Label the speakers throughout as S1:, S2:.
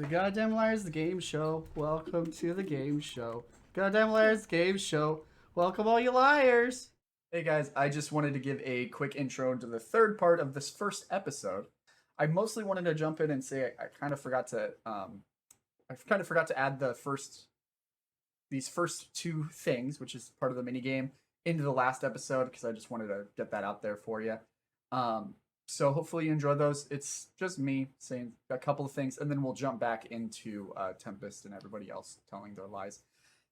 S1: the Goddamn Liars, the game show. Welcome to the game show. Goddamn Liars, game show. Welcome all you liars. Hey guys, I just wanted to give a quick intro to the third part of this first episode. I mostly wanted to jump in and say I kind of forgot to add these first two things, which is part of the mini game, into the last episode because I just wanted to get that out there for you. So hopefully you enjoy those. It's just me saying a couple of things, and then we'll jump back into Tempest and everybody else telling their lies.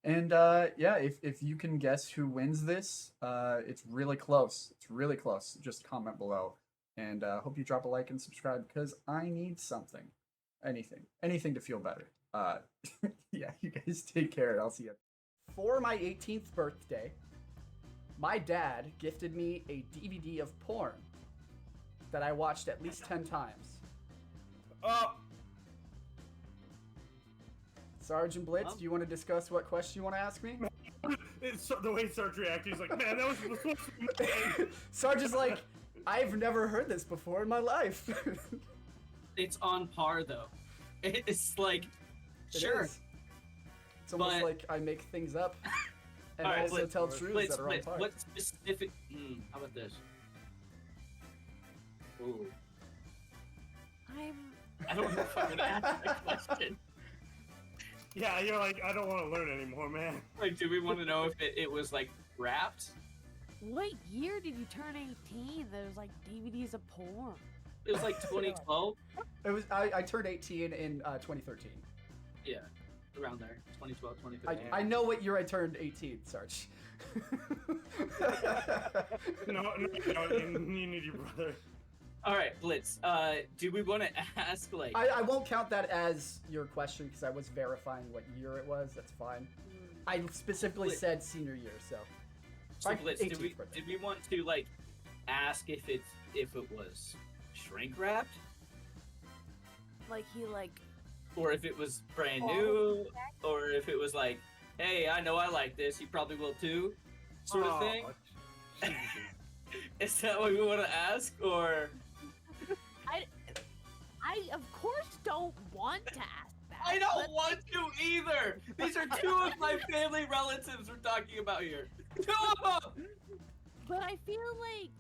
S1: And yeah, if you can guess who wins this, it's really close. It's really close. Just comment below. And hope you drop a like and subscribe because I need something. Anything to feel better. Yeah, you guys take care. I'll see you. For my 18th birthday, my dad gifted me a DVD of porn that I watched at least 10 times. Sergeant Blitz, do you want to discuss what question you want to ask me?
S2: It's the way Sarge reacted, he's like, man, that was supposed to be me.
S1: Sarge is like, I've never heard this before in my life.
S3: It's on par, though. It's like, sure.
S1: Is. It's almost like I make things up and
S3: All right,
S1: also tell truths that are on par.
S3: What specific... how about this? Ooh. I don't know if I'm gonna ask that question.
S2: Yeah, you're like, I don't want to learn anymore, man.
S3: Like, do we want to know if it was, like, wrapped?
S4: What year did you turn 18? There's like DVDs of porn.
S3: It was, like, 2012?
S1: It was. I turned 18 in 2013.
S3: Yeah, around there. 2012, 2013.
S1: I know what year I turned 18, Sarge.
S2: No, you need your brother.
S3: All right, Blitz. Do we want to ask, like...
S1: I won't count that as your question because I was verifying what year it was. That's fine. I specifically said senior year, so.
S3: So Blitz, did we want to, like, ask if it was shrink wrapped?
S4: Like he like.
S3: Or if it was brand new? Or if it was like, hey, I know I like this, you probably will too? Sort of thing? Is that what we want to ask, or...
S4: I of course don't want to ask that.
S3: I don't want to either! These are two of my family relatives we're talking about here. Two of them!
S4: But I feel like...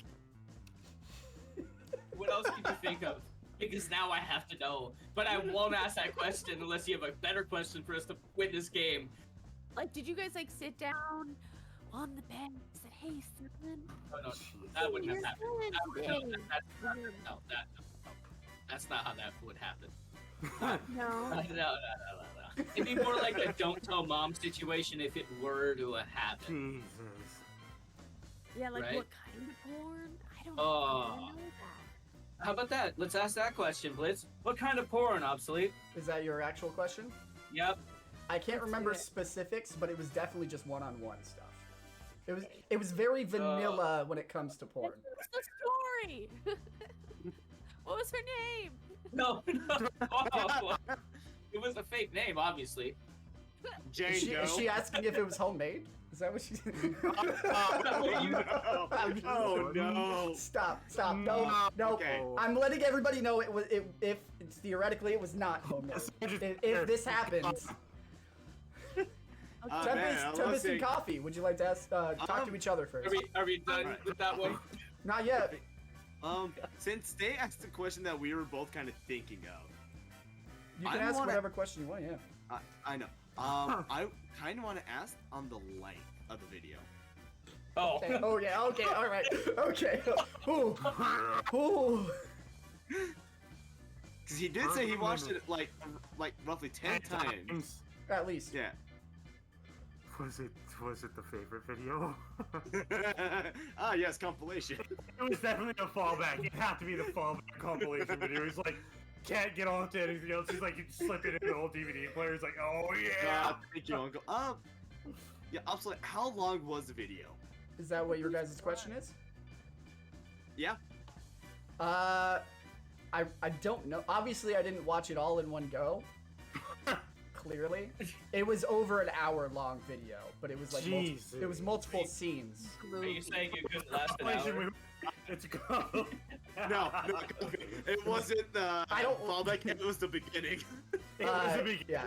S3: What else can you think of? Because now I have to know. But I won't ask that question unless you have a better question for us to win this game.
S4: Like, did you guys like sit down on the bed and said, hey, son?
S3: No, that wouldn't have happened. That's not how that would happen.
S4: No.
S3: No. It'd be more like a don't tell mom situation if it were to happen.
S2: Jesus.
S4: Yeah, like
S3: right?
S4: what kind of porn? I don't know that.
S3: How about that? Let's ask that question, Blitz. What kind of porn, Obsolete?
S1: Is that your actual question?
S3: Yep.
S1: I can't remember specifics, but it was definitely just one-on-one stuff. It was very vanilla when it comes to porn.
S4: What's the story? What was her name?
S3: No. Oh, it was a fake name, obviously.
S2: Jane
S1: Is she asking if it was homemade? Is that what she said?
S2: Oh no!
S1: Stop! No!
S2: Okay.
S1: I'm letting everybody know it was. If theoretically it was not homemade. If this happens, Tempest and Coffee. Would you like to ask? Talk to each other first.
S3: Are we done with that one?
S1: Not yet.
S5: Since they asked the question that we were both kind of thinking of,
S1: You can ask whatever question you want. Yeah.
S5: I know. I kind of want to ask on the length of the video.
S3: Oh.
S1: Okay. Oh yeah. Okay. All right. Okay. Ooh. Ooh.
S5: Because he did say he watched it like roughly 10 times.
S1: At least.
S5: Yeah.
S2: Was it the favorite video?
S5: Ah, yes, compilation.
S2: It was definitely a fallback. It had to be the fallback compilation video. He's like, can't get on to anything else. He's like, you slip it in the old DVD player. He's like, oh yeah.
S5: Thank you, Uncle. Yeah, absolutely. How long was the video?
S1: Is that what your guys' question is?
S5: Yeah.
S1: I don't know. Obviously, I didn't watch it all in one go. Clearly, it was over an hour-long video, but it was like it was multiple scenes.
S3: Are you saying it couldn't last an hour?
S2: It's go.
S5: No, it wasn't the fallback. It was the beginning.
S2: It was the beginning.
S1: Yeah,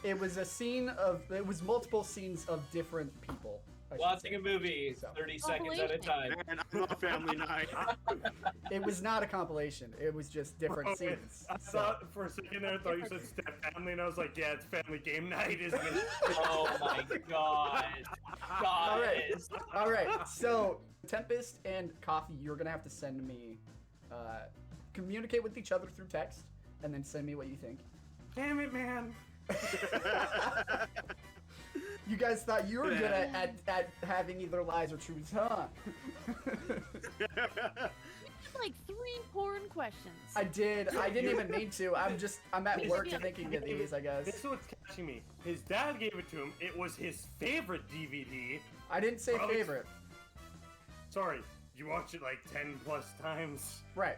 S1: it was a scene of it was multiple scenes of different people. I should
S3: Watching
S1: say.
S3: a movie
S1: So.
S3: 30 seconds at a time.
S5: Man, I love Family Night.
S1: It was not a compilation. It was just different
S2: Bro,
S1: scenes.
S2: I
S1: So.
S2: thought for a second there, I thought you said step family, and I was like, yeah, it's family game night, isn't it?
S3: Oh my god.
S1: All right.
S3: Guys.
S1: All right. So Tempest and Coffee, you're gonna have to send me, communicate with each other through text, and then send me what you think.
S2: Damn it, man.
S1: You guys thought you were good at having either lies or truths, huh?
S4: Like 3 porn questions.
S1: I did. I didn't even mean to. I'm at work thinking of these, I guess.
S2: This is what's catching me. His dad gave it to him. It was his favorite DVD.
S1: I didn't say
S2: Probably-
S1: favorite.
S2: Sorry, you watched it like 10 plus times.
S1: Right.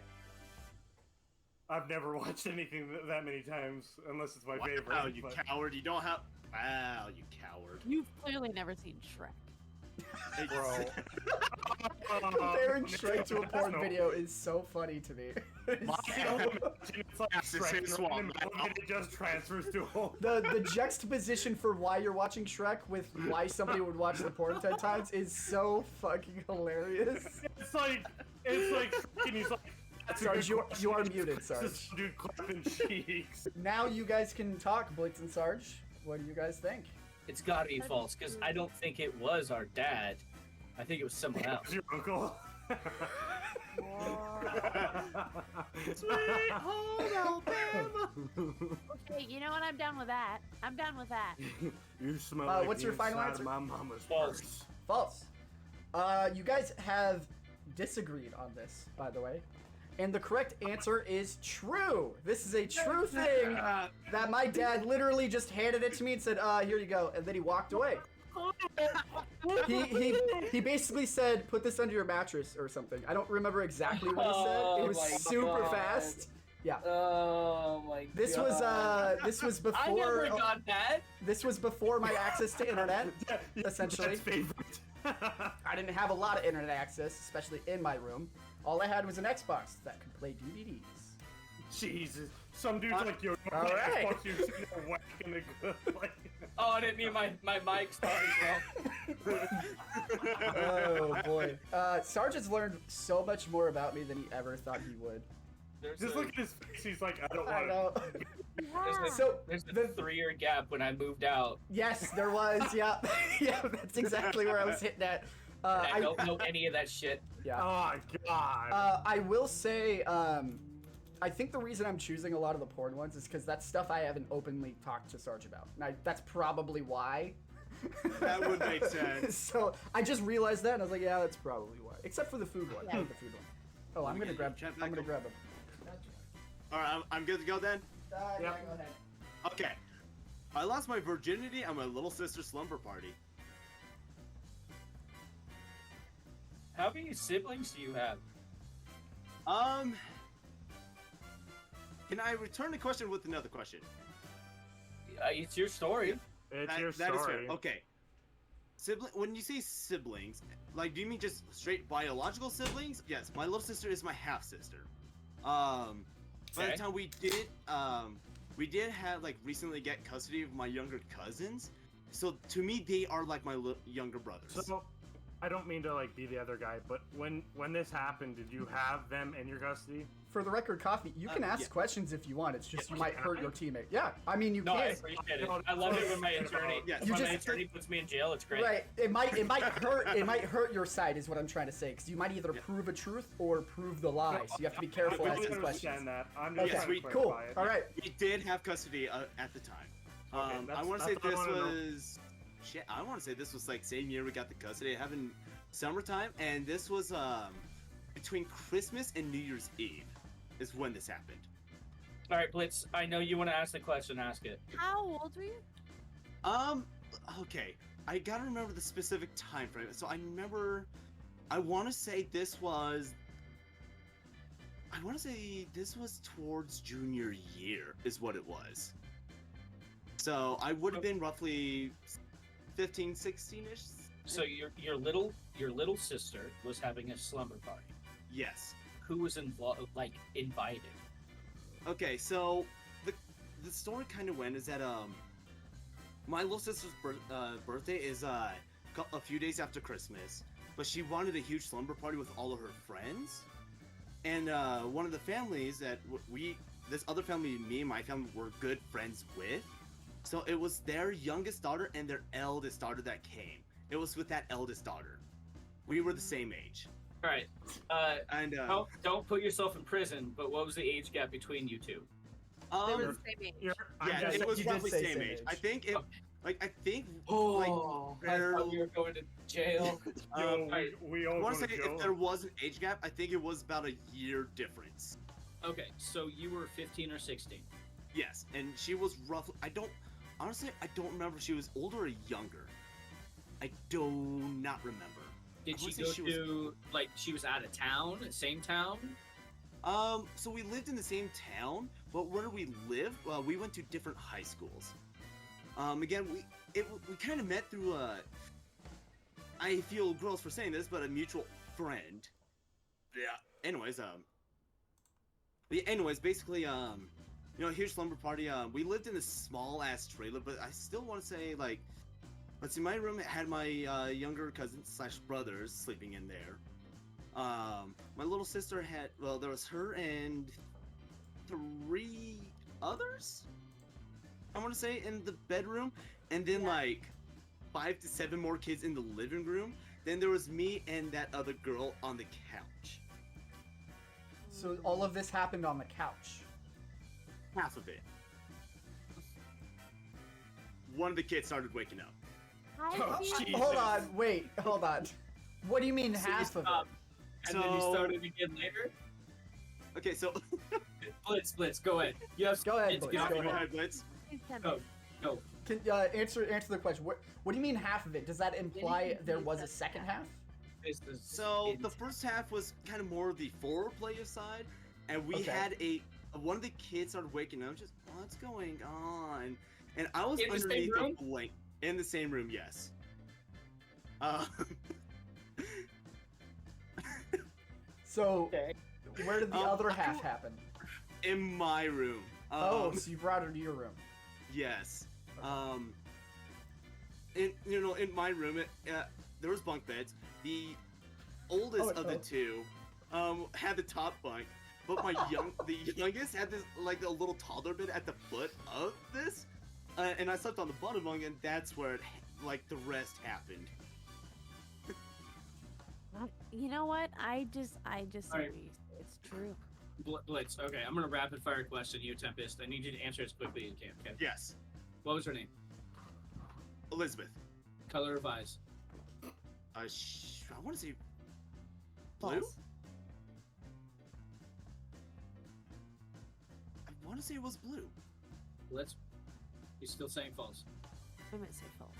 S2: I've never watched anything that many times, unless it's my favorite.
S5: Wow, you
S2: but-
S5: coward. You don't have... Wow, you coward.
S4: You've clearly never seen Shrek.
S2: Bro.
S1: Comparing Shrek to a porn
S2: No.
S1: video is so funny to me.
S2: I can only imagine it's like
S5: Yes, it's
S2: Shrek,
S5: his
S2: and
S5: swamp
S2: in the middle of it, it just transfers to a
S1: The juxtaposition for why you're watching Shrek with why somebody would watch the porn 10 times is so fucking hilarious.
S2: It's like Shrek, and he's like, that's a
S1: Sarge,
S2: good
S1: you are
S2: question.
S1: muted,
S2: This
S1: Sarge.
S2: is dude clapping cheeks.
S1: Now you guys can talk, Blitz and Sarge. What do you guys think?
S3: It's gotta be false, because I don't think it was our dad. I think it was someone else.
S2: Your uncle.
S5: Sweet home Alabama.
S4: Okay, you know what? I'm down with that. I'm down with that.
S2: You smell like
S1: what's
S2: the
S1: your final
S2: inside
S1: answer?
S2: of my mama's
S3: False.
S2: purse.
S1: False. You guys have disagreed on this, by the way. And the correct answer is true. This is a true thing that my dad literally just handed it to me and said, here you go. And then he walked away. He basically said, put this under your mattress or something. I don't remember exactly what he said.
S3: Oh
S1: It was
S3: my
S1: super
S3: God.
S1: fast. Yeah.
S3: Oh my
S1: This
S3: god.
S1: was
S3: I never
S1: before
S3: got that.
S1: this was before my access to internet. Essentially.
S2: Dad's favorite.
S1: I didn't have a lot of internet access, especially in my room. All I had was an Xbox that could play DVDs.
S2: Jesus. Some dude's like, yo,
S1: All right.
S2: Xbox, you're sitting there whacking the good. Like,
S3: Oh, I didn't mean my mic started well.
S1: Oh boy. Sarge has learned so much more about me than he ever thought he would.
S2: just look at his face. He's like, I don't
S1: I
S2: want to.
S1: know.
S3: There's
S1: So
S3: There's a
S1: the
S3: 3-year gap when I moved out.
S1: yes, there was. Yeah, yeah. That's exactly where I was hitting at.
S3: And I don't know any of that shit.
S1: Yeah.
S2: Oh, God.
S1: I will say, I think the reason I'm choosing a lot of the porn ones is because that's stuff I haven't openly talked to Sarge about. And that's probably why.
S5: That would make sense.
S1: So I just realized that, and I was like, yeah, that's probably why. Except for the food one.
S4: Yeah.
S1: The food one. Oh, I'm gonna grab.
S5: Chat
S1: I'm
S5: back
S1: gonna
S5: up.
S1: grab him.
S5: All right, I'm good to go then.
S1: Yeah,
S2: Yep.
S1: go ahead.
S5: Okay. I lost my virginity at my little sister's slumber party.
S3: How many siblings do you have?
S5: Can I return the question with another question?
S3: It's your story.
S2: It's
S5: That-
S2: your
S5: that is
S2: story.
S5: fair. Okay. Sibling. When you say siblings, like, do you mean just straight biological siblings? Yes, my little sister is my half sister. By
S3: Okay.
S5: the time we did have like recently get custody of my younger cousins. So to me, they are like my younger brothers.
S2: So, I don't mean to like be the other guy, but when this happened, did you have them in your custody?
S1: For the record, Coffee, you can ask
S5: yeah.
S1: questions if you want. It's just you might
S2: Can
S1: hurt
S2: I?
S1: your teammate. Yeah, I mean you
S3: No, I
S1: can.
S3: appreciate it. I love it when my attorney,
S5: Yeah,
S1: you
S3: when my
S1: just-
S3: attorney puts me in jail. It's great.
S1: Right. It might hurt your side is what I'm trying to say because you might either prove a truth or prove the lie. So you have to be careful
S2: I
S1: asking
S2: understand
S1: questions.
S2: that. I'm just
S1: Okay,
S2: trying to
S1: sweet,
S2: clarify
S1: cool.
S2: it.
S1: All right.
S5: We did have custody at the time.
S2: Okay,
S5: I
S2: that's-
S5: want to say
S2: that's what I
S5: this
S2: wanna know.
S5: was shit. I want to say this was like same year we got the custody. Having summertime, and this was between Christmas and New Year's Eve is when this happened.
S3: All right, Blitz. I know you want to ask the question. Ask it.
S4: How old were you?
S5: Okay, I gotta remember the specific time frame. So I remember, I want to say this was towards junior year is what it was. So I would have been roughly 15, 16-ish.
S3: So your little sister was having a slumber party.
S5: Yes.
S3: Who was invited?
S5: Okay, so the story kind of went is that my little sister's birthday is a few days after Christmas, but she wanted a huge slumber party with all of her friends, and one of the families that this other family, me and my family were good friends with, so it was their youngest daughter and their eldest daughter that came. It was with that eldest daughter. We were the same age.
S3: All right.
S5: And
S3: Don't put yourself in prison. But what was the age gap between you two?
S4: They were the same age.
S5: yeah,
S1: just-
S5: it was
S1: you did
S5: roughly
S1: say
S5: same
S1: same
S5: age.
S1: age.
S5: I think it,
S3: Okay.
S5: I think
S3: I thought we were going to jail.
S2: Yo,
S3: Alright.
S2: we
S5: I
S2: all
S5: want
S2: go
S5: to say
S2: to jail.
S5: if there was an age gap, I think it was about a year difference.
S3: Okay, so you were 15 or 16.
S5: Yes, and she was roughly. I don't remember if she was older or younger. I do not remember.
S3: Did
S5: I
S3: she
S5: wanna say
S3: go
S5: she was-
S3: to like she was out of town, same town?
S5: So we lived in the same town, but where we lived, we went to different high schools. Again, we kind of met through I feel gross for saying this, but a mutual friend. Yeah. Anyways, basically, huge slumber party. We lived in a small ass trailer, but I still want to say like, let's see, my room had my younger cousins / brothers sleeping in there. My little sister had, there was her and 3 others, I want to say, in the bedroom, and then like 5 to 7 more kids in the living room. Then there was me and that other girl on the couch.
S1: So all of this happened on the couch.
S5: Half of it. One of the kids started waking up.
S4: Hi, Phoebe.
S1: Hold on, wait, hold on. What do you mean
S3: So you
S1: half of it?
S3: stopped, and then you
S5: So-
S3: started again later?
S5: Okay, so
S3: Blitz, go ahead. You have
S1: Go ahead,
S3: it's
S1: Blitz,
S3: good.
S1: go
S5: go
S1: ahead.
S5: ahead, Blitz.
S4: Please tell
S3: Go,
S4: me.
S3: go.
S1: Can answer the question. What do you mean half of it? Does that imply there was a second half?
S3: This is
S5: So the
S3: insane.
S5: first half was kind of more the four-player side, and we
S1: Okay.
S5: had one of the kids started waking up, just what's going on? And I was
S3: In the same
S5: underneath
S3: room?
S5: a blanket in the same room, yes.
S1: So
S3: Okay.
S1: where did the other half happen?
S5: In my room.
S1: Oh, so you brought her to your room.
S5: Yes. In my room, there was bunk beds. The oldest of the two, had the top bunk, but the youngest had this like a little toddler bed at the foot of this, and I slept on the bottom bunk, and that's where the rest happened.
S4: You know what? I just
S3: Alright.
S4: say it's true.
S3: Blitz. Okay, I'm gonna rapid fire question you, Tempest. I need you to answer as quickly as you can. Okay.
S5: Yes,
S3: What was her name?
S5: Elizabeth.
S3: Color of eyes.
S5: I want to say blue.
S4: False.
S5: I want to say it was blue.
S3: Blitz. He's still saying false.
S4: I'm gonna say false.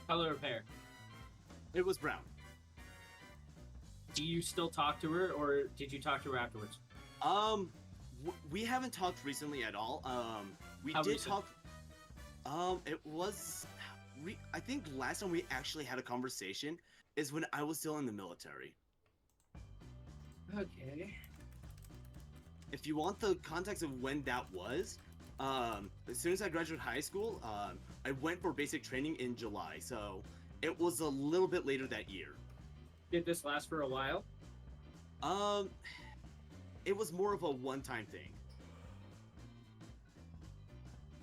S3: Color of hair.
S5: It was brown.
S3: Do you still talk to her, or did you talk to her afterwards?
S5: We haven't talked recently at all. We
S3: How
S5: did
S3: recent?
S5: talk. It was. I think last time we actually had a conversation is when I was still in the military.
S3: Okay.
S5: If you want the context of when that was, as soon as I graduated high school, I went for basic training in July, so it was a little bit later that year.
S3: Did this last for a while?
S5: It was more of a one-time thing.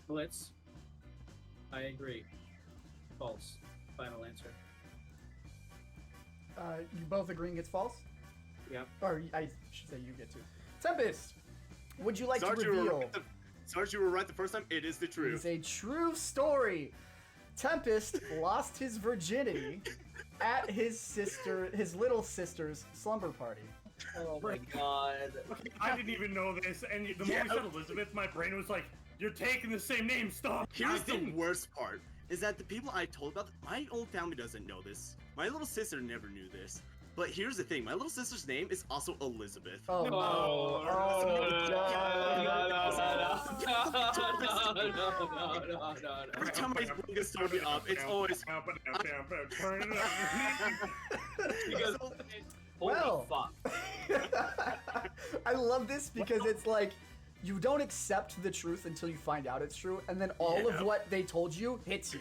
S3: Blitz. I agree. False. Final answer.
S1: You both agreeing it's false?
S3: Yep.
S1: Or I should say you get to. Tempest, would you like
S5: Sarge,
S1: to
S5: you were
S1: reveal?
S5: right Sarge, you were right the first time. It is the
S1: It
S5: truth.
S1: is a true story. Tempest lost his virginity at his little sister's slumber party.
S3: Oh my god.
S2: Okay, I didn't even know this, and the
S5: Yeah.
S2: moment you said Elizabeth, my brain was like, "You're taking the same name. Stop."
S5: Here's
S2: I
S5: the
S2: didn't.
S5: worst part: is that the people I told about, my own family doesn't know this. My little sister never knew this. But here's the thing: my little sister's name is also Elizabeth.
S1: Oh,
S3: No.
S1: no.
S3: No.
S5: Every time I bring this story up, it's always
S3: Because, holy
S1: Well.
S3: fuck.
S1: I love this because it's like you don't accept the truth until you find out it's true, and then all of what they told you hits you.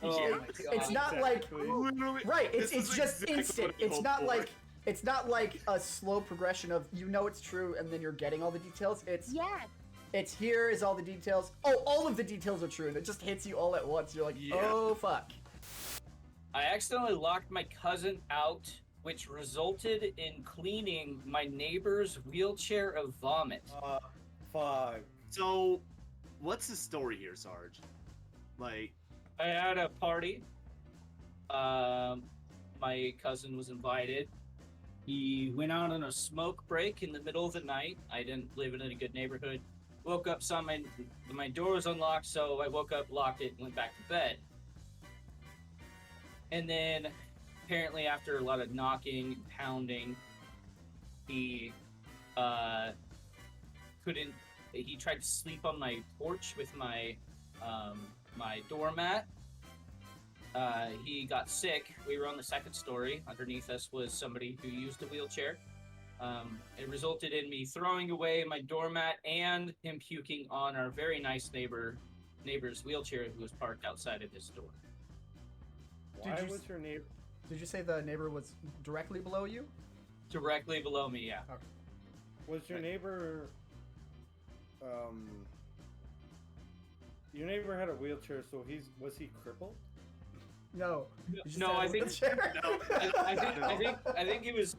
S3: Oh
S5: Yeah.
S3: my
S1: It's
S3: God.
S1: not like
S5: literally
S1: right.
S5: this
S1: It's
S5: is
S1: just
S5: exactly
S1: instant.
S5: what I
S1: It's
S5: hoped
S1: not
S5: for.
S1: like it's not like a slow progression of you know it's true and then you're getting all the details.
S4: Yes.
S1: It's here is all the details. Oh, all of the details are true, and it just hits you all at once. You're like,
S5: Yeah.
S1: oh fuck.
S3: I accidentally locked my cousin out, which resulted in cleaning my neighbor's wheelchair of vomit.
S2: Fuck.
S5: So, what's the story here, Sarge? Like,
S3: I had a party. My cousin was invited. He went out on a smoke break in the middle of the night. I didn't live in a good neighborhood. Woke up, saw my door was unlocked, so I woke up, locked it, and went back to bed. And then, apparently, after a lot of knocking, pounding, he couldn't. He tried to sleep on my porch with my my doormat. He got sick. We were on the second story. Underneath us was somebody who used a wheelchair. It resulted in me throwing away my doormat and him puking on our very nice neighbor's wheelchair who was parked outside of his door.
S2: Why
S1: Did you
S2: was your neighbor?
S1: Did you say the neighbor was directly below you?
S3: Directly below me, yeah.
S2: Was your neighbor? Your neighbor had a wheelchair, so was he crippled?
S1: No. You just
S3: No,
S1: had a
S3: I think-
S1: wheelchair?
S5: no.
S3: I think he was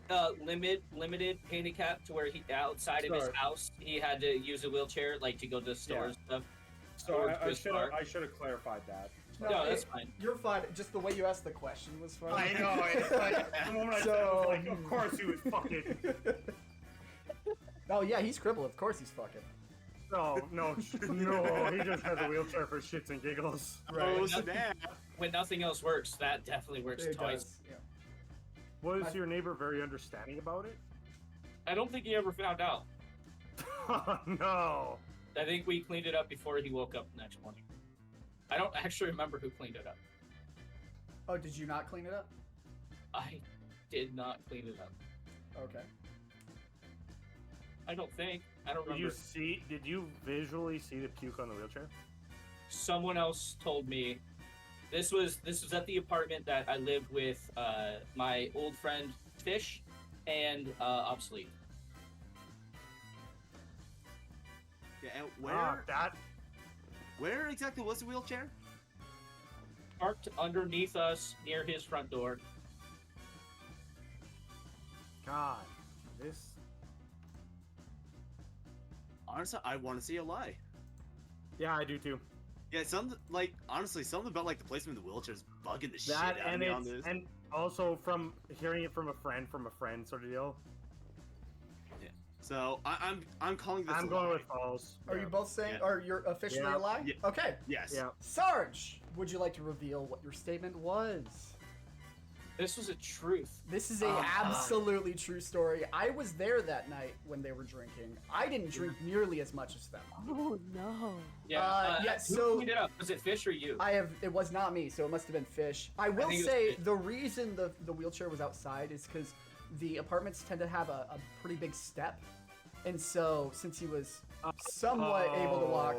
S3: limited handicap to where he outside of his
S2: Sorry.
S3: house he had to use a wheelchair like to go to the store and stuff.
S2: So
S3: Or
S2: I
S3: his car.
S2: should have clarified that.
S3: No, that's fine.
S1: You're fine. Just the way you asked the question was fine.
S2: I know. It's like the moment I said, it, I was like, of course he was fucking.
S1: Oh yeah, he's crippled. Of course he's fucking.
S2: No, he just has a wheelchair for shits and giggles.
S5: Oh, snap.
S3: When nothing else works, that definitely works
S1: It
S3: twice.
S1: does. Yeah.
S2: Was your neighbor very understanding about it?
S3: I don't think he ever found out.
S2: Oh, no.
S3: I think we cleaned it up before he woke up the next morning. I don't actually remember who cleaned it up.
S1: Oh, did you not clean it up?
S3: I did not clean it up.
S1: Okay.
S3: I don't think. I don't
S2: Did
S3: remember.
S2: Did you visually see the puke on the wheelchair?
S3: Someone else told me. This was at the apartment that I lived with my old friend Fish and Obsolete.
S5: Yeah, and where exactly was the wheelchair?
S3: Parked underneath us near his front door.
S2: God, this.
S5: Honestly, I want to see a lie.
S2: Yeah, I do too.
S5: Yeah, honestly, something about like the placement of the wheelchair is bugging the shit
S2: That
S5: out of
S2: and
S5: me on this.
S2: and also from hearing it from a friend sort of deal.
S5: So I'm calling this.
S2: I'm
S5: a
S2: going
S5: lie.
S2: with false.
S1: Are you both saying,
S5: Yeah.
S1: or you're officially
S2: Yeah.
S1: a lie?
S5: Yeah.
S1: Okay.
S5: Yes.
S2: Yeah.
S1: Sarge, would you like to reveal what your statement was?
S3: This was a truth.
S1: This is a absolutely true story. I was there that night when they were drinking. I didn't drink nearly as much as them.
S4: Oh no.
S3: Yeah.
S1: yeah,
S3: Who
S1: so-
S3: cleaned it up? Was it Fish or you?
S1: It was not me, so it must have been Fish. I will
S3: think it was
S1: say
S3: Fish.
S1: the reason the wheelchair was outside is because the apartments tend to have a pretty big step. And so, since he was somewhat able to walk,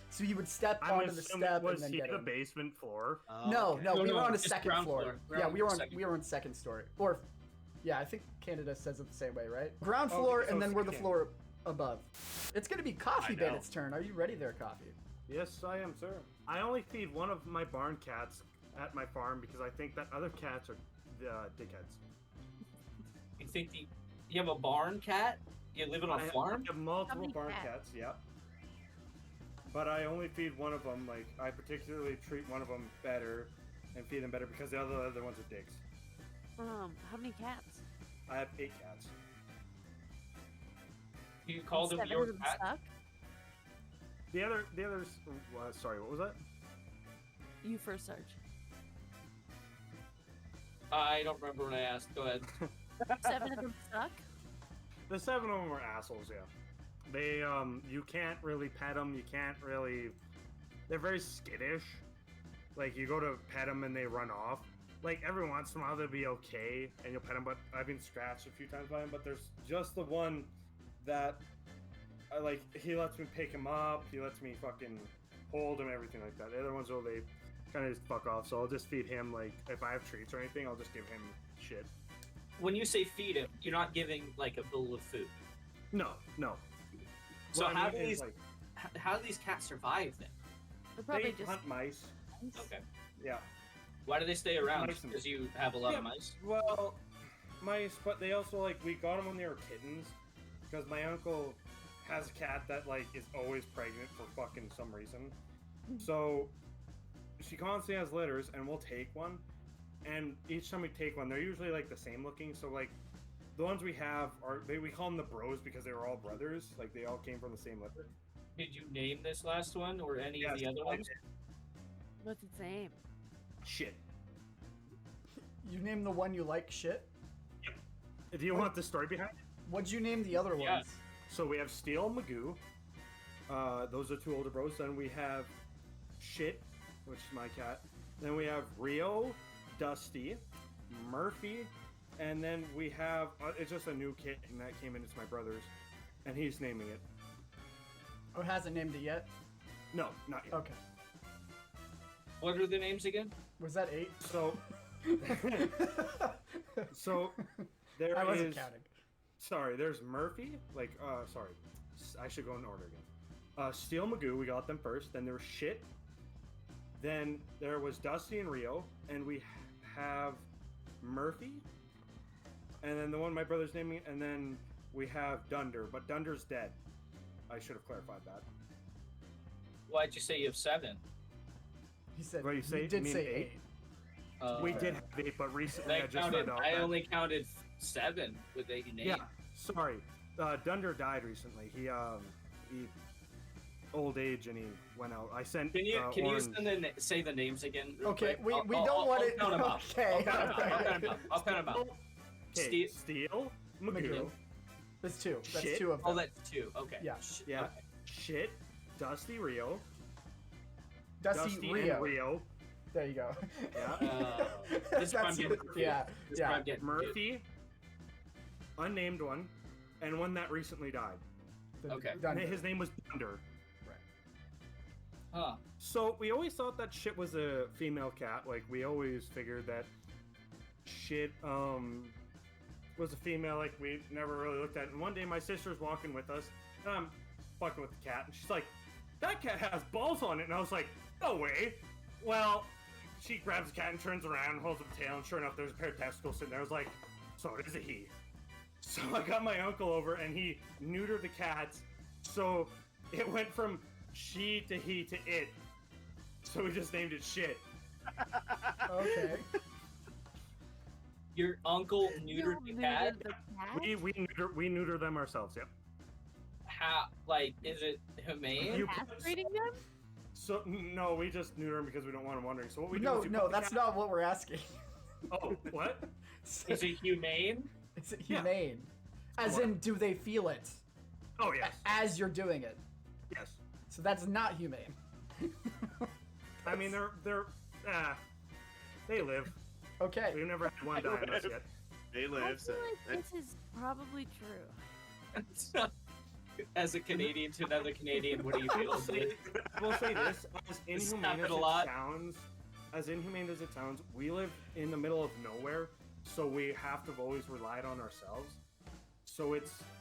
S1: so he would step
S2: I'm
S1: onto the
S2: assuming
S1: step and
S2: was
S1: then
S2: he
S1: get
S2: the
S1: in.
S2: basement floor?
S1: No,
S5: Okay.
S1: no, we were on a
S3: just
S1: second
S3: ground
S1: floor.
S3: floor.
S1: Yeah, we were on
S3: Second.
S1: we were on second story. Or, yeah, I think Canada says it the same way, right? Ground
S2: Oh,
S1: floor,
S2: so
S1: and then we're the
S2: second.
S1: floor above. It's gonna be Coffee
S5: I know.
S1: Bandit's turn. Are you ready there, Coffee?
S2: Yes, I am, sir. I only feed one of my barn cats at my farm because I think that other cats are dickheads.
S3: You think you have a barn cat? You live on a farm?
S2: I have multiple
S4: many
S2: barn
S4: cats?
S2: cats, yeah. But I only feed one of them. Like, I particularly treat one of them better and feed them better because the other ones are dicks.
S4: How many cats?
S2: I have 8 cats.
S3: You called him
S4: 7
S3: your
S4: of them
S3: cat?
S4: suck?
S2: The others. Sorry, what was that?
S4: You first, Sarge.
S3: I don't remember what I asked. Go ahead.
S4: 7 of them suck.
S2: The 7 of them are assholes. Yeah, they you can't really pet them. You can't really. They're very skittish. Like you go to pet them and they run off. Like every once in a while they'll be okay and you'll pet them, but I've been scratched a few times by them. But there's just the one that like he lets me pick him up. He lets me fucking hold him, everything like that. The other ones, they kind of just fuck off. So I'll just feed him. Like if I have treats or anything, I'll just give him shit.
S3: When you say feed him, you're not giving like a bowl of food.
S2: No.
S3: So
S2: What I
S3: how
S2: mean
S3: do
S2: is,
S3: these
S2: like,
S3: how do these cats survive then?
S4: They're probably
S2: they
S4: just
S2: hunt mice.
S3: Okay.
S2: Yeah.
S3: Why do they stay around?
S2: Mice and-
S3: Because you have a lot
S2: Yeah.
S3: of mice.
S2: Well, mice, but they also like we got them when they were kittens, because my uncle has a cat that like is always pregnant for fucking some reason. So she constantly has litters, and we'll take one. And each time we take one, they're usually like the same looking. So like the ones we have are we call them the bros because they were all brothers. Like they all came from the same litter.
S3: Did you name this last one or any of the
S2: Yes,
S3: other
S2: I
S3: ones?
S2: did.
S4: what's its name?
S2: Shit.
S1: You name the one you like shit?
S2: Do you want the story behind it?
S1: What'd you name the other
S3: Yeah.
S1: ones?
S2: So we have Steel and Magoo. Those are 2 older bros. Then we have Shit, which is my cat. Then we have Rio, Dusty, Murphy, and then we have it's just a new kitten that came in. It's my brother's, and he's naming it.
S1: Oh, hasn't named it yet?
S2: No, not yet.
S1: Okay.
S3: What are the names again?
S1: Was that 8?
S2: So, so there
S1: I wasn't
S2: is-
S1: counting.
S2: Sorry, there's Murphy. Sorry, I should go in order again. Steel Magoo, we got them first. Then there was Shit. Then there was Dusty and Rio, and we have Murphy. And then the one my brother's naming, and then we have Dunder, but Dunder's dead. I should have clarified that.
S3: Why'd you say you have 7?
S1: He said,
S2: What, you
S1: he did
S2: mean
S1: say
S2: 8?
S1: 8.
S2: We
S3: Okay.
S2: did have 8, but recently I
S3: I
S2: just found out.
S3: I
S2: that-
S3: only counted 7 with 8 names.
S2: Yeah, sorry. Dunder died recently. He old age and he went out. I sent.
S3: Can you
S2: Orange.
S3: say the names again? real
S1: Okay,
S3: quick?
S1: we
S3: I'll-
S1: don't
S3: I'll-
S1: want
S3: I'll
S1: it.
S3: count 'em up.
S1: Okay.
S3: I'll count 'em out.
S2: Okay,
S3: Steel.
S2: Steel, Magoo,
S3: Magoo.
S1: That's 2. That's
S2: Shit.
S1: 2 of them.
S3: Oh, that's 2. Okay.
S1: Yeah.
S2: yeah,
S3: Okay.
S2: Shit, Dusty, Rio,
S1: Dusty, Rio.
S2: and Rio,
S1: There you go.
S2: yeah,
S3: This is where I'm
S1: That's
S3: getting
S1: it. Yeah.
S3: This is where
S1: Yeah.
S3: I'm getting
S2: Murphy, unnamed one, and one that recently died.
S3: Okay.
S1: Done.
S2: His name was Dunder.
S3: Huh.
S2: So we always thought that Shit was a female cat. Like we always figured that Shit was a female. Like we never really looked at it. And one day my sister's walking with us, and I'm fucking with the cat, and she's like, "That cat has balls on it," and I was like, "No way." Well, she grabs the cat and turns around, and holds up the tail, and sure enough, there's a pair of testicles sitting there. I was like, "So it is a he." So I got my uncle over, and he neutered the cat. So it went from she to he to it. So we just named it Shit.
S1: Okay.
S3: Your uncle neutered the cat?
S4: The cat?
S2: We neuter them ourselves. Yep.
S3: How? Like, is it humane?
S2: You-
S4: Castrating them?
S2: So no, we just neuter them because we don't want them wandering. So what we do
S1: No,
S2: is we
S1: no,
S2: put the
S1: that's
S2: cat-
S1: not what we're asking.
S2: Oh, what?
S3: Is it humane?
S1: Is it
S2: Yeah.
S1: humane? As
S2: What?
S1: in, do they feel it
S2: Oh yes,
S1: as you're doing it?
S2: yes.
S1: So that's not humane.
S2: I mean they're they live.
S1: Okay.
S2: We've never had one die on us yet.
S5: They
S4: I
S5: live, so
S4: feel like
S5: that's-
S4: this is probably true.
S3: As a Canadian to another Canadian, what do you feel?
S2: We'll say this: as inhumane
S3: it
S2: as
S3: a
S2: it
S3: lot.
S2: sounds, we live in the middle of nowhere, so we have to have always relied on ourselves. So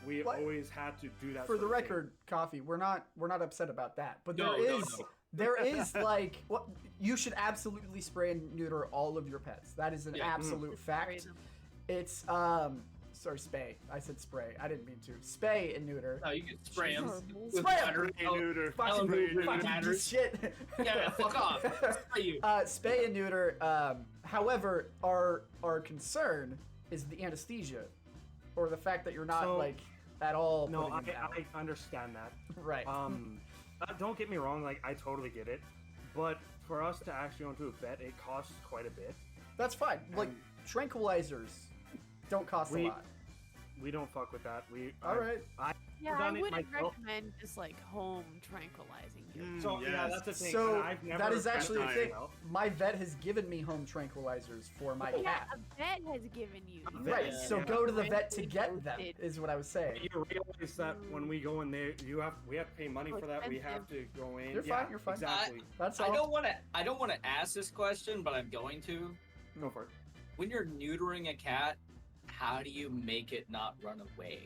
S2: we
S1: What?
S2: always had to do that.
S1: For the
S2: sort of thing.
S1: record, Coffee, we're not upset about that. But
S3: No,
S1: there
S3: no,
S1: is
S3: no.
S1: there is like what you should absolutely spray and neuter all of your pets. That is an
S3: Yeah.
S1: absolute
S4: Spray
S1: fact.
S4: them.
S1: It's sorry, spay. I said spray. I didn't mean to. Spay and neuter.
S3: No, you can spray them.
S4: Jesus.
S1: Spray 'em!
S5: neuter.
S3: Tell 'em who really matters.
S1: shit.
S3: Yeah, fuck off. Spray you.
S1: Spay and neuter. However, our concern is the anesthesia, or the fact that you're not
S2: So-
S1: like at all.
S2: No,
S1: putting them out.
S2: I understand that.
S1: Right.
S2: Don't get me wrong, like I totally get it, but for us to actually go into a vet, it costs quite a bit.
S1: That's fine. Like
S2: And
S1: tranquilizers don't cost a lot.
S2: We don't fuck with that.
S1: All right.
S4: Yeah, I
S2: done it
S4: wouldn't
S2: myself.
S4: recommend just like home tranquilizing you.
S2: So yeah,
S5: Yes.
S2: that's the thing.
S1: So
S2: I've never
S1: that is actually a
S2: tried
S1: thing.
S2: it out.
S1: My vet has given me home tranquilizers for my
S4: Yeah,
S1: cat.
S4: a vet has given you.
S2: A
S4: You
S2: vet,
S1: Right,
S4: have
S1: so
S3: yeah.
S1: go to the vet to
S4: frankly
S1: get them,
S4: posted.
S1: is what I was saying.
S2: You realize that when we go in there, we have to pay money
S4: Oh,
S2: for that. We have to go in.
S1: You're fine, you're fine.
S2: Exactly.
S1: That's
S3: I
S1: all.
S3: don't want to ask this question, but I'm going to.
S2: Go for it.
S3: When you're neutering a cat, how do you make it not run away?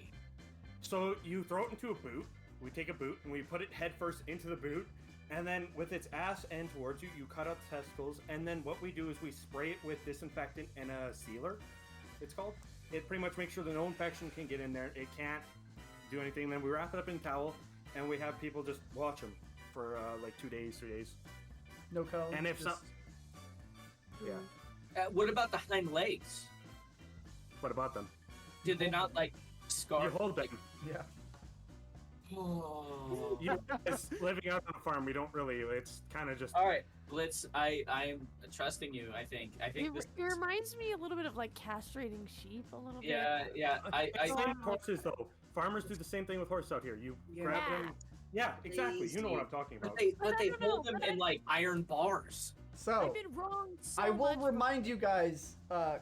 S2: So you throw it into a boot. We take a boot and we put it head first into the boot, and then with its ass end towards you, you cut out the testicles, and then what we do is we spray it with disinfectant and a sealer. It's called. It pretty much makes sure that no infection can get in there. It can't do anything. Then we wrap it up in towel, and we have people just watch them for like 2 days, 3 days.
S1: No cone.
S2: And if
S1: just-
S2: Yeah.
S3: What about the hind legs?
S2: What about them?
S3: Did they not like scar?
S2: You hold them.
S1: Yeah.
S3: Oh.
S2: You guys living out on a farm, we don't really. It's kind of just.
S3: All right, Blitz. I'm trusting you. I think this.
S4: It reminds me a little bit of like castrating sheep a little bit.
S3: Yeah. I
S2: Same horses though. Farmers do the same thing with horses out here. You grab
S4: Yeah.
S2: them. Yeah, exactly. You know what I'm talking about.
S3: but
S4: I
S3: they
S4: don't
S3: hold
S4: know,
S3: them
S4: but
S3: in like iron bars.
S1: So,
S4: I've been wrong so
S1: I will
S4: much.
S1: remind you guys,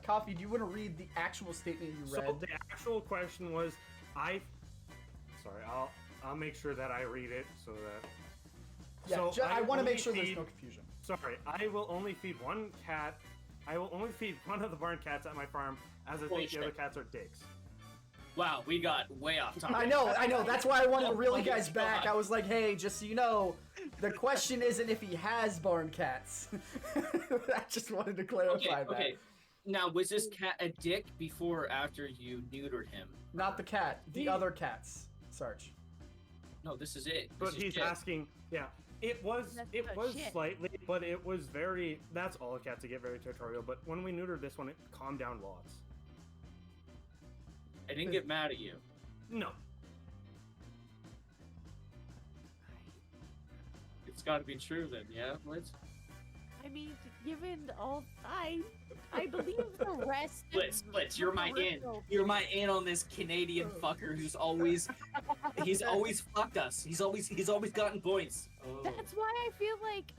S1: Coffee, do you want to read the actual statement you read?
S2: So the actual question was, Sorry, I'll make sure that I read it so that.
S1: yeah,
S2: So
S1: I want to
S2: only
S1: make sure there's
S2: feed-
S1: no confusion.
S2: Sorry, I will only feed one cat. I will only feed one of the barn cats at my farm, as I
S3: Holy
S2: think the other
S3: shit.
S2: cats are dicks.
S3: Wow, we got way off topic.
S1: I know. That's why I wanted to reel
S3: Oh
S1: you
S3: my
S1: guys back.
S3: God.
S1: I was like, hey, just so you know, the question isn't if he has barn cats. I just wanted to clarify that.
S3: Okay. Now, was this cat a dick before or after you neutered him?
S1: Not the cat, the other cats, Sarge.
S3: No, this is it.
S2: But
S3: This is
S2: he's
S3: shit.
S2: asking. Yeah, it was
S4: That's
S2: it
S4: not
S2: was
S4: shit.
S2: slightly, but it was very. That's all cats that get very territorial. But when we neutered this one, it calmed down lots.
S3: I didn't get mad at you.
S2: No.
S3: It's got to be true then, yeah, Blitz?
S4: I mean, given all I believe the rest. of
S3: Blitz, you're my in.
S4: commercial-
S3: You're my in on this Canadian fucker who's always, he's always fucked us. He's always gotten points. Oh.
S4: That's why I feel like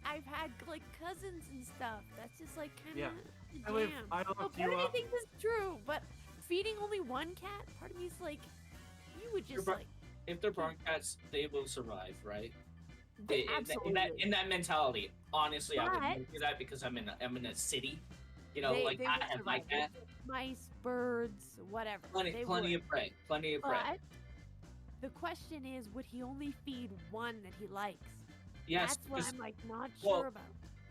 S4: I've had like cousins and stuff. That's just like kind of
S2: I live- I
S4: So
S2: looked
S4: part
S2: you
S4: of me
S2: up.
S4: thinks it's true, but feeding only one cat, part of me is like, you would just
S3: You're
S4: like
S3: If they're barn cats, they will survive, right?
S4: absolutely.
S3: In that mentality, honestly, I
S4: But-
S3: wouldn't do that because I'm in a city. You know,
S4: They
S3: like
S4: would
S3: I have my
S4: survive.
S3: cat.
S4: Mice, birds, whatever.
S3: Plenty
S4: they
S3: of
S4: would.
S3: prey. Plenty of prey.
S4: But the question is, would he only feed one that he likes?
S3: Yes,
S4: That's what
S3: because-
S4: I'm like not
S3: well,
S4: sure about.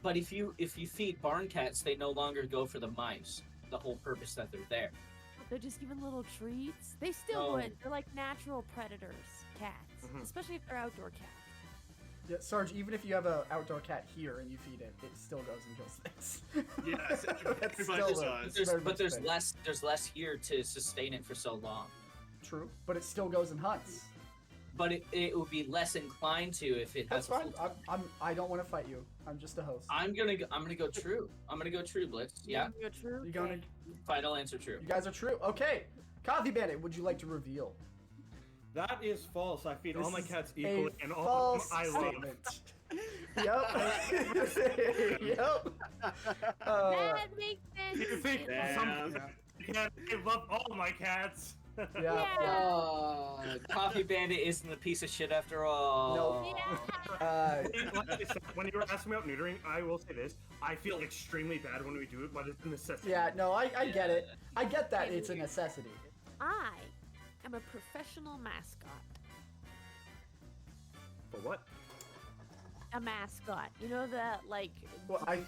S3: but if you feed barn cats, they no longer go for the mice. The whole purpose that they're there.
S4: They're just giving little treats. They still
S3: No.
S4: would. They're like natural predators, cats,
S2: Mhm.
S4: especially if they're outdoor cats.
S1: Yeah, Sarge, even if you have an outdoor cat here and you feed it, it still goes and kills things.
S5: Yes, it
S1: That's
S5: very
S1: still
S5: much
S1: a-
S5: does.
S1: very much
S3: There's
S1: thing.
S3: less here to sustain it for so long.
S1: True, but it still goes and hunts.
S3: But it would be less inclined to if it
S1: That's
S3: has.
S1: fine. I don't want to fight you. I'm just a host.
S3: I'm gonna go true. I'm gonna go true, Blitz. Yeah.
S4: You're true.
S1: You going
S4: Okay.
S3: Final answer true.
S1: You guys are true. Okay, Coffee Bandit, would you like to reveal?
S2: That is false. I feed all
S1: This
S2: my
S1: is
S2: cats
S1: a
S2: equally, and all of
S1: false
S2: them I love.
S1: statement. Yep. Yep.
S4: That makes sense.
S2: You think
S4: It-
S2: some
S5: Damn.
S2: cat? I love all my cats.
S1: Yeah.
S4: Yeah.
S3: Coffee Bandit isn't a piece of shit after all.
S1: Nope.
S4: Yeah.
S2: Like I said, when you were asking me about neutering, I will say this: I feel extremely bad when we do it, but it's a necessity.
S1: Yeah, no, I get it. I get that it's a necessity.
S4: I am a professional mascot.
S2: For what?
S4: A mascot. You know that like
S1: Well, I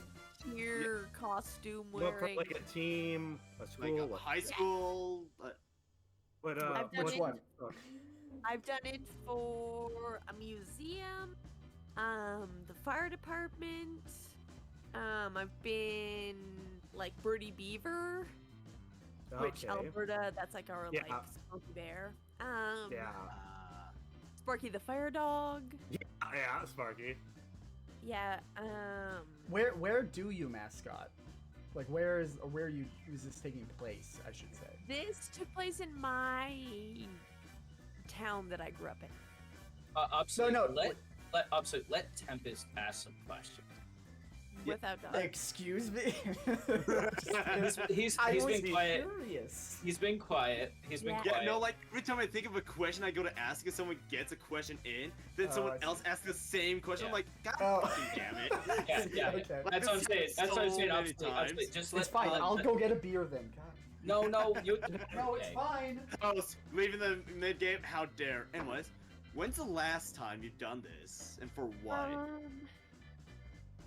S4: cheer costume
S2: What, for
S4: wearing.
S2: like a team, a
S5: Like
S2: school?
S5: a
S2: what?
S5: high school.
S2: But
S4: I've done
S1: which
S4: it-
S1: one?
S4: I've done it for a museum, the fire department. I've been like Birdie Beaver, which
S2: Okay.
S4: Alberta, that's like our
S2: Yeah.
S4: like Smoky Bear.
S2: Yeah.
S4: Sparky the fire dog.
S2: Yeah, Sparky.
S4: Yeah.
S1: where do you mascot? Like, is this taking place? I should say.
S4: This took place in my town that I grew up in.
S3: Absolute,
S1: No.
S3: let Tempest ask some questions.
S4: Without doubt.
S1: Excuse me.
S3: He's
S1: I was
S3: been quiet.
S1: curious.
S3: He's been quiet. He's been
S4: Yeah.
S3: quiet.
S5: Yeah, no, like every time I think of a question I go to ask and someone gets a question in, then
S1: Oh,
S5: someone
S1: I see.
S5: else asks the same question.
S3: Yeah.
S5: I'm like, God
S1: Oh.
S5: fucking damn it.
S3: Yeah.
S1: Okay.
S5: Like,
S3: That's what I'm
S5: this
S3: saying. That's what I'm
S5: so
S3: saying.
S5: many
S3: Absolutely.
S5: times.
S3: Just
S1: It's fine. I'll go get a beer then. God.
S3: No, you.
S1: No, it's
S3: Okay.
S1: fine.
S5: Oh, leaving the mid game? How dare. Anyways, when's the last time you've done this? And for what?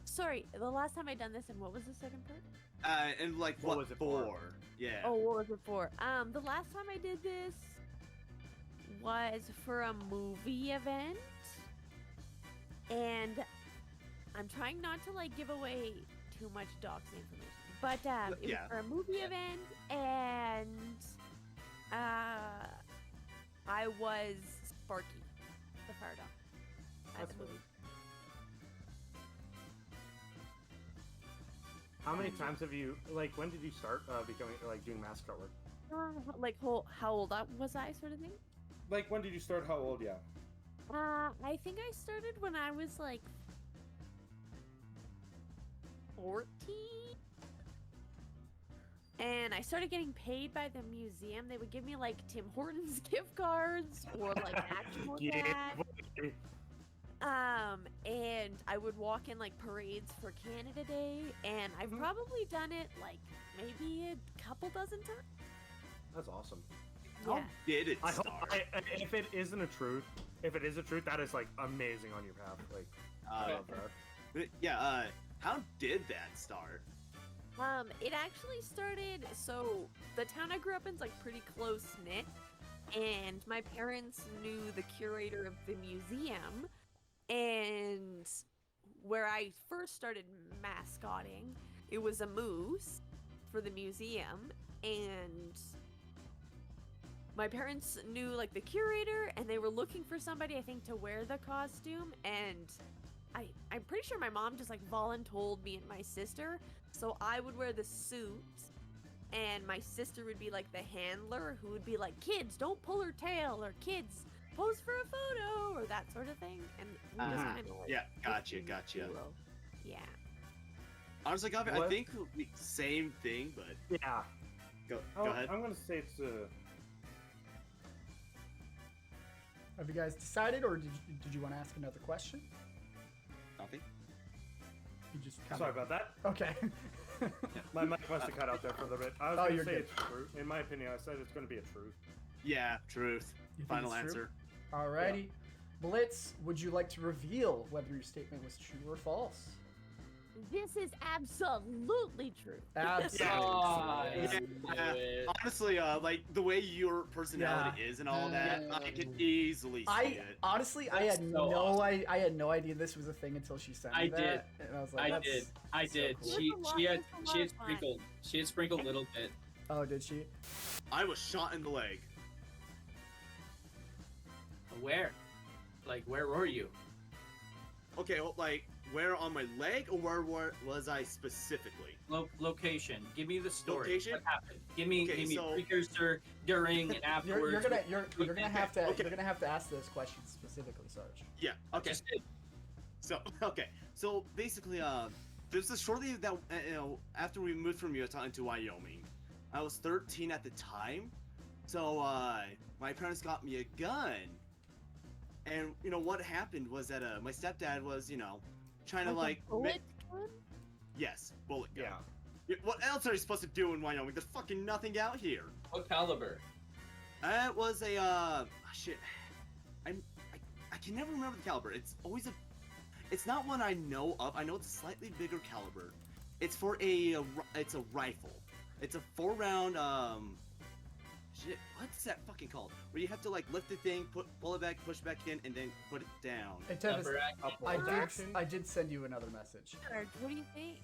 S4: Sorry, the last time I done this, and what was the second part?
S5: And like
S2: What
S5: what
S2: was it
S5: for?
S2: for?
S5: Yeah.
S4: Oh, what was it for? The last time I did this was for a movie event, and I'm trying not to like give away too much docs information, but it was
S5: Yeah.
S4: for a movie event, and I was Sparky, the fire dog, at
S2: That's
S4: the movie.
S2: How many times have you like? When did you start becoming like doing mascot work?
S4: Like how old was I, sort of thing?
S2: Like when did you start? How old? Yeah.
S4: I think I started when I was like 14. And I started getting paid by the museum. They would give me like Tim Hortons gift cards or like actual cash. And I would walk in like parades for Canada Day, and I've probably done it like maybe a couple dozen times.
S2: That's awesome.
S5: How
S4: Yeah.
S5: did it
S2: I hope.
S5: start?
S2: If it isn't a truth, that is like amazing on your path. Like, I
S5: Uh,
S2: love that.
S5: yeah. How did that start?
S4: It actually started, so the town I grew up in is like pretty close knit, and my parents knew the curator of the museum, and where I first started mascotting, it was a moose for the museum, and my parents knew like the curator, and they were looking for somebody, I think, to wear the costume, and I'm pretty sure my mom just like voluntold me and my sister, so I would wear the suit, and my sister would be like the handler who would be like, kids, don't pull her tail, or kids, pose for a photo, or that sort of thing, and we just
S5: Uh-huh.
S4: kind of like
S5: Yeah, gotcha,
S4: became
S5: gotcha.
S4: duo. Yeah.
S5: Honestly, I
S2: What?
S5: think same thing, but
S2: Yeah.
S5: go
S2: Oh,
S5: ahead.
S2: I'm gonna say it's
S1: Have you guys decided, or did you want to ask another question?
S5: Nothing.
S1: You just kind
S2: Sorry
S1: of.
S2: about that.
S1: Okay.
S2: My mic must have cut out there for a little bit. I was
S1: Oh,
S2: gonna
S1: you're
S2: say
S1: good.
S2: it's true. In my opinion, I said it's gonna be a truth.
S5: Yeah, truth.
S1: You think
S5: Final
S1: it's true?
S5: answer.
S1: Alrighty. Blitz, would you like to reveal whether your statement was true or false?
S4: This is absolutely true.
S1: Absolutely.
S3: Ah,
S5: Yeah.
S3: I knew it.
S5: Honestly, like the way your personality is and all that, I can easily see it.
S1: Honestly, I
S3: That's
S1: had
S3: so
S1: I had no idea this was a thing until she sent me
S3: I
S1: that,
S3: did.
S1: and I was like,
S3: I
S1: That's
S3: did. I
S1: so
S3: did.
S1: cool.
S4: It was a lot-
S3: She had
S4: it was a lot of fun.
S3: sprinkled a little bit.
S1: Oh, did she?
S5: I was shot in the leg.
S3: Where? Like, where were you?
S5: Okay, well, like where on my leg, or where was I specifically?
S3: Location. Give me the story.
S5: Location?
S3: What happened? Give me
S5: Okay, so-
S3: precursor, during, and afterwards.
S1: You're gonna have to
S5: Okay.
S1: you're gonna have to ask those questions specifically, Sarge.
S5: Yeah. Okay.
S3: Just did.
S5: So so basically, this is shortly that after we moved from Utah into Wyoming. I was 13 at the time, so my parents got me a gun, and what happened was that my stepdad was trying to
S4: Like a bullet gun?
S5: yes, bullet gun.
S2: Yeah.
S5: Yeah, what else are you supposed to do in Wyoming? There's fucking nothing out here.
S3: What caliber?
S5: It was a shit. I can never remember the caliber. It's always it's not one I know of. I know it's a slightly bigger caliber. It's for it's a rifle. It's a 4-round shit. What's that fucking called? Where you have to like lift the thing, pull it back, push back in, and then put it down.
S1: Hey, Tempest,
S3: Number action.
S1: I did send you another message.
S4: Sarge, what do you think?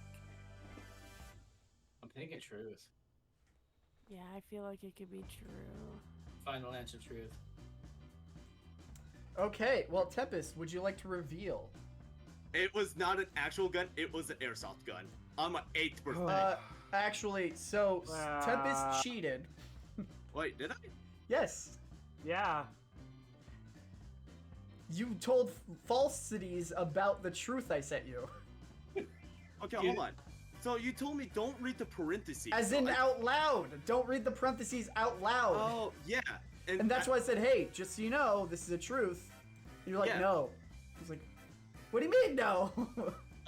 S3: I'm thinking truth.
S4: Yeah, I feel like it could be true.
S3: Final answer, truth.
S1: Okay, well, Tempest, would you like to reveal?
S5: It was not an actual gun. It was an airsoft gun on my 8th birthday.
S1: Actually, so Tempest cheated.
S5: Wait, did I?
S1: Yes.
S2: Yeah.
S1: You told falsities about the truth I sent you.
S5: Okay, hold on. So you told me don't read the parentheses.
S1: As in out loud. Don't read the parentheses out loud.
S5: Oh, yeah.
S1: And that's why I said, hey, just so you know, this is the truth. And you're like,
S5: Yeah.
S1: no. I was like, what do you mean, no?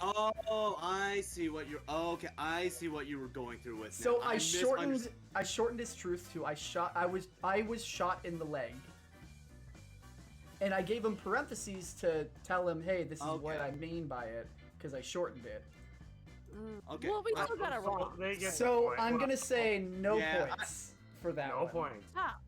S5: Oh, I see what you're. Oh, okay, I see what you were going through with.
S1: So
S5: now.
S1: I
S5: misunderstood.
S1: shortened his truth to I was shot in the leg. And I gave him parentheses to tell him, hey, this is what
S5: Okay.
S1: I mean by it, because I shortened it.
S5: Okay.
S4: Well, we still got it
S2: So
S4: wrong.
S2: they get the
S1: So
S2: point.
S1: I'm gonna say no
S5: Yeah,
S1: points for that
S2: No
S1: one.
S2: points.
S4: Stop.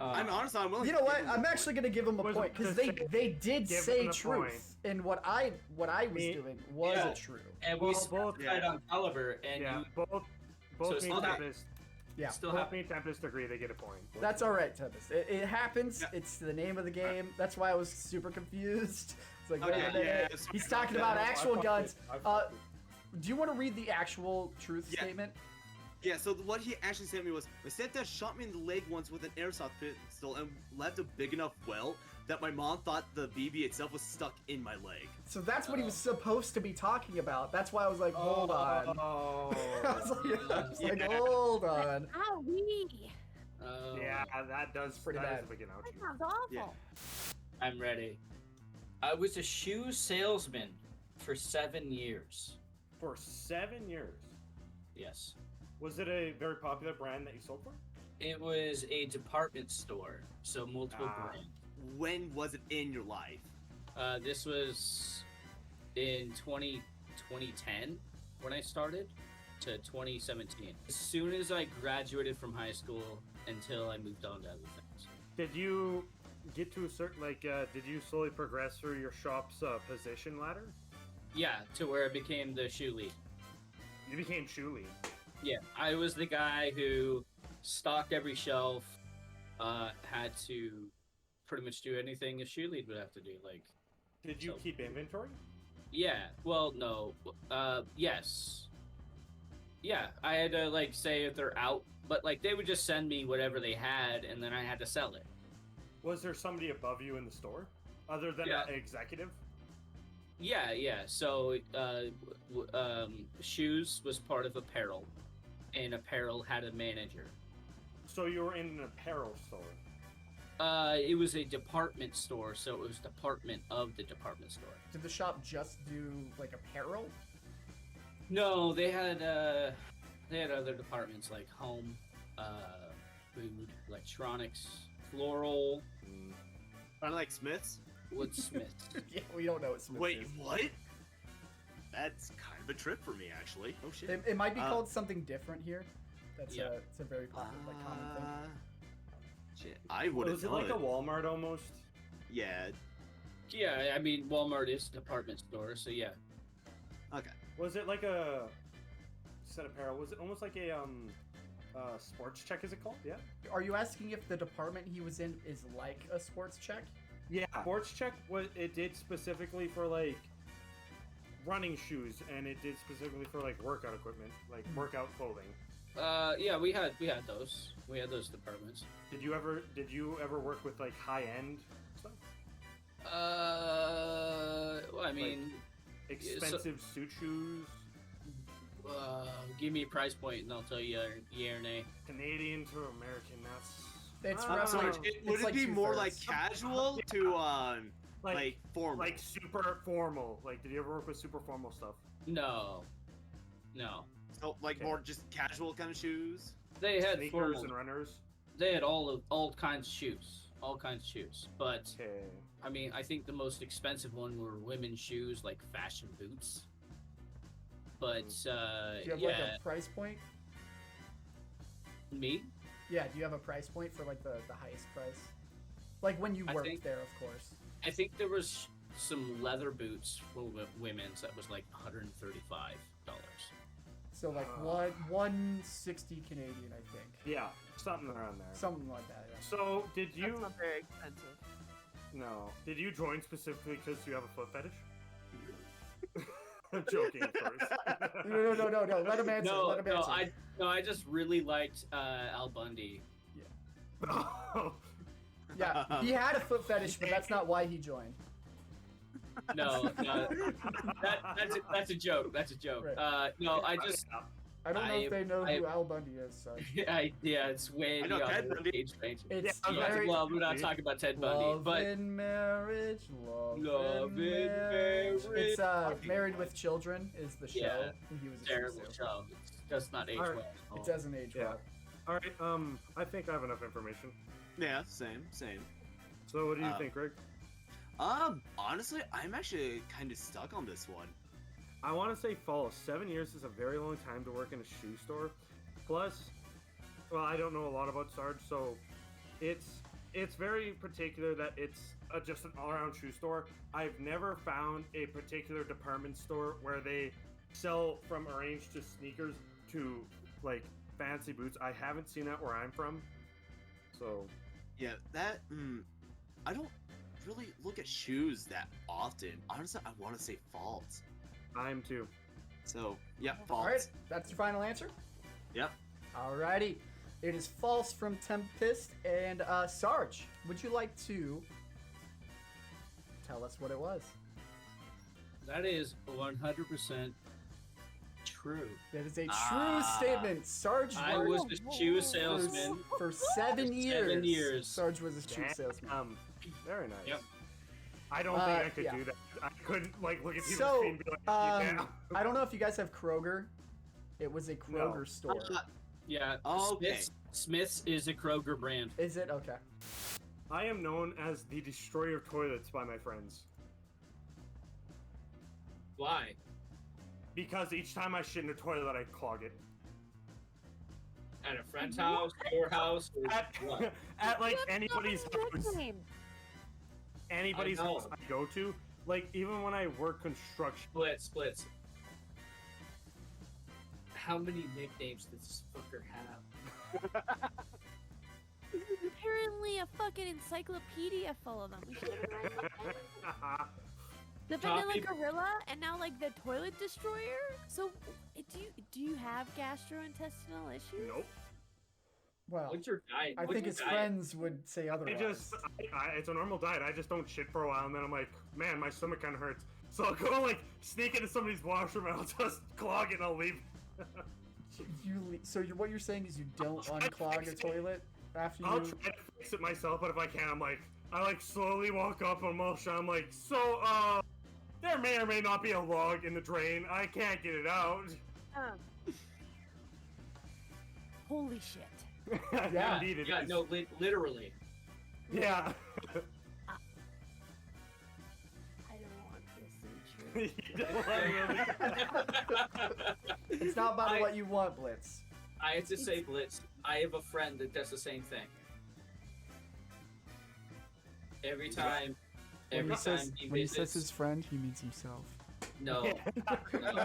S5: I'm honestly, I'm willing.
S1: You know
S5: to
S1: what?
S5: give him
S1: I'm
S5: the
S1: actually
S5: point.
S1: gonna give him a
S2: Was
S1: point because
S2: to
S1: they did
S2: give
S1: say
S2: him the
S1: truth, and what I was
S2: Me-
S1: doing was
S3: Yeah.
S1: true.
S3: And we
S2: Well,
S3: specified
S2: both- yeah.
S3: on caliber, and
S2: Yeah,
S3: you
S2: both
S3: So
S2: me
S3: it's
S2: and
S3: not-
S2: Tempest.
S1: Yeah,
S3: still
S2: Both
S3: have.
S2: me and Tempest agree they get a point.
S1: that's all right, Tempest. It happens.
S5: Yeah.
S1: It's the name of the game. That's why I was super confused. It's like, wait
S3: Okay,
S1: a minute.
S5: yeah, so-
S1: He's talking
S5: yeah,
S1: about
S5: no, I
S1: actual
S2: fucked
S1: guns.
S2: it. I fucked it.
S1: Do you want to read the actual truth
S5: Yeah.
S1: statement?
S5: Yeah, so what he actually sent me was, my stepdad shot me in the leg once with an airsoft pistol and left a big enough well that my mom thought the BB itself was stuck in my leg.
S1: So that's what he was supposed to be talking about. That's why I was like, hold on.
S2: Oh.
S1: I was like,
S5: Yeah.
S1: hold on.
S4: Owie.
S2: Yeah, that does
S1: Pretty
S2: that
S1: bad.
S2: is a big
S4: That
S2: ouchie.
S4: sounds awful.
S5: Yeah.
S3: I'm ready. I was a shoe salesman for 7 years.
S2: For 7 years.
S3: Yes.
S2: Was it a very popular brand that you sold for?
S3: It was a department store, so multiple
S2: Ah.
S3: brands.
S5: When was it in your life?
S3: This was in 2010 when I started to 2017. As soon as I graduated from high school until I moved on to other things.
S2: Did you get to a certain did you slowly progress through your shop's position ladder?
S3: Yeah, to where I became the shoe lead.
S2: You became shoe lead.
S3: Yeah, I was the guy who stocked every shelf, had to pretty much do anything a shoe lead would have to do. Like,
S2: Did you
S3: So-
S2: keep inventory?
S3: yeah, well, no, yes. Yeah, I had to, like, say if they're out, but, like, they would just send me whatever they had, and then I had to sell it.
S2: Was there somebody above you in the store, other than
S3: Yeah.
S2: an executive?
S3: Yeah, so, shoes was part of apparel, and apparel had a manager.
S2: So you were in an apparel store.
S3: It was a department store, so it was department of the department store.
S1: Did the shop just do like apparel?
S3: No, they had other departments like home, food, electronics, floral,
S5: Kind of like Smiths?
S3: woodsmiths.
S1: Yeah, we don't know what Smith
S5: Wait,
S1: is.
S5: what? That's kind of a trip for me, actually. Oh shit.
S1: It might be
S5: Uh,
S1: called something different here. That's
S3: Yeah.
S1: it's a very popular, like, common thing.
S5: Shit, I would have
S2: Was it
S5: known
S2: like a Walmart almost?
S5: Yeah.
S3: Yeah, I mean Walmart is a department store, so yeah.
S5: Okay.
S2: Was it like a set apparel? Was it almost like a sports check? Is it called? Yeah.
S1: Are you asking if the department he was in is like a sports check?
S2: Yeah. Sports check was it did specifically for like running shoes, and it did specifically for like workout equipment, like workout clothing.
S3: Yeah, we had those. We had those departments.
S2: Did you ever work with like high end stuff?
S3: Well, I mean,
S2: Expensive suit shoes,
S3: give me a price point and I'll tell you yeah or nay.
S2: Canadian to American. That's
S1: It's
S2: I don't
S1: roughly-
S2: know.
S5: Would
S1: It's
S5: it be more like
S1: two-thirds.
S5: casual to like formal?
S2: like super formal. Like, did you ever work with super formal stuff?
S3: No.
S5: So like
S2: Okay.
S5: more just casual kind of shoes?
S3: They had
S2: Sneakers
S3: formal.
S2: and runners.
S3: They had all kinds of shoes, But
S2: Okay.
S3: I mean, I think the most expensive one were women's shoes, like fashion boots. But
S1: Do you have
S3: yeah,
S1: like a price point?
S3: me.
S1: Yeah, do you have a price point for like the highest price? Like when you
S3: I
S1: worked
S3: think-
S1: there, of course.
S3: I think there was some leather boots for women's that was like $135.
S1: So like
S2: Uh.
S1: 160 Canadian, I think.
S2: Yeah, something around there.
S1: Something like that, yeah.
S2: So, did
S4: That's
S2: you?
S4: not very expensive.
S2: No. Did you join specifically because you have a foot fetish? I'm joking, of course.
S1: No. Let him answer. Let him answer.
S3: I just really liked Al Bundy.
S1: Yeah, he had a foot fetish, but that's not why he joined.
S3: No, that's a joke. That's a joke.
S1: Right.
S3: No, I
S1: don't know if they know who Al Bundy is. So.
S3: Yeah, it's way
S5: I know Ted
S3: beyond
S5: Bundy.
S3: age range.
S1: It's
S3: Well, we're not talking about Ted Bundy,
S1: love
S3: but
S1: in marriage, love
S3: Love
S1: in
S3: in
S1: marriage.
S3: Marriage.
S1: It's Married with Children is the show.
S3: Yeah,
S1: He was a
S3: terrible
S1: show.
S3: show. It does not age
S2: Alright.
S3: well.
S1: It doesn't age
S2: Yeah.
S1: well.
S2: All right. I think I have enough information.
S5: Yeah, same.
S2: So, what do you think, Greg?
S5: Honestly, I'm actually kind of stuck on this one.
S2: I want to say false. 7 years is a very long time to work in a shoe store. Plus, well, I don't know a lot about Sarge, so it's very particular that it's just an all-around shoe store. I've never found a particular department store where they sell from arranged to sneakers to like fancy boots. I haven't seen that where I'm from. So,
S5: Yeah, that. I don't really look at shoes that often. Honestly, I want to say false.
S2: I'm too.
S5: So, yeah, false.
S1: All right, that's your final answer?
S5: Yep.
S1: Alrighty. It is false from Tempest. And Sarge, would you like to tell us what it was?
S3: That is 100% true.
S1: That is a true statement. Sarge
S3: I
S1: worked
S3: was a shoe salesman.
S1: for 7 years.
S3: 7 years.
S1: Sarge was a shoe salesman.
S2: Very nice.
S3: Yep.
S2: I don't think I could
S1: yeah.
S2: do that. I couldn't like look at people's
S1: So,
S2: feet and be like, yeah.
S1: I don't know if you guys have Kroger. It was a Kroger store.
S3: Yeah.
S5: Okay.
S3: Smith's is a Kroger brand.
S1: Is it? Okay.
S2: I am known as the destroyer of toilets by my friends.
S3: Why?
S2: Because each time I shit in a toilet, I clog it.
S3: At a friend's house, your house, or what?
S2: At like
S4: You have
S2: anybody's
S4: so many
S2: house.
S4: nicknames.
S2: Anybody's
S3: I know.
S2: house I go to. Like even when I work construction.
S3: Splits. How many nicknames does this fucker have?
S4: Apparently a fucking encyclopedia full of them. We should write them down. The
S3: Copy.
S4: vanilla gorilla and now like the toilet destroyer. So do you have gastrointestinal issues?
S2: Nope.
S1: Well,
S3: What's your diet?
S1: I think his friends would say
S2: I
S1: otherwise.
S2: just, it's a normal diet. I just don't shit for a while, and then I'm like, man, my stomach kind of hurts. So I'll go like sneak into somebody's washroom, and I'll just clog it, and I'll leave.
S1: What you're saying is you don't
S2: try to
S1: unclog
S2: fix
S1: a
S2: it.
S1: toilet after
S2: I'll
S1: you.
S2: try to fix it myself, but if I can, I like slowly walk up on Moshe. I'm like, so there may or may not be a log in the drain. I can't get it out.
S4: Holy shit.
S1: Yeah.
S2: Indeed, it
S3: Yeah,
S2: is.
S3: no, literally.
S2: Yeah.
S4: I don't want this to be true.
S1: It's not about what you want, Blitz.
S3: I have to say, Blitz, I have a friend that does the same thing. Every time he
S1: when he says
S3: visits,
S1: his friend, he means himself.
S3: no. I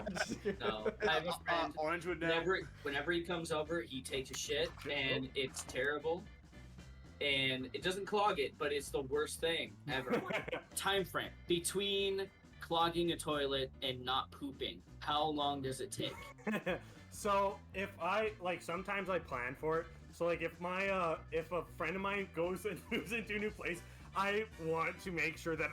S3: have a friend.
S5: Orangewood now.
S3: Whenever he comes over, he takes a shit, and it's terrible. And it doesn't clog it, but it's the worst thing ever. Time frame between clogging a toilet and not pooping. How long does it take?
S2: So if I sometimes I plan for it. So like if a friend of mine goes and moves into a new place, I want to make sure that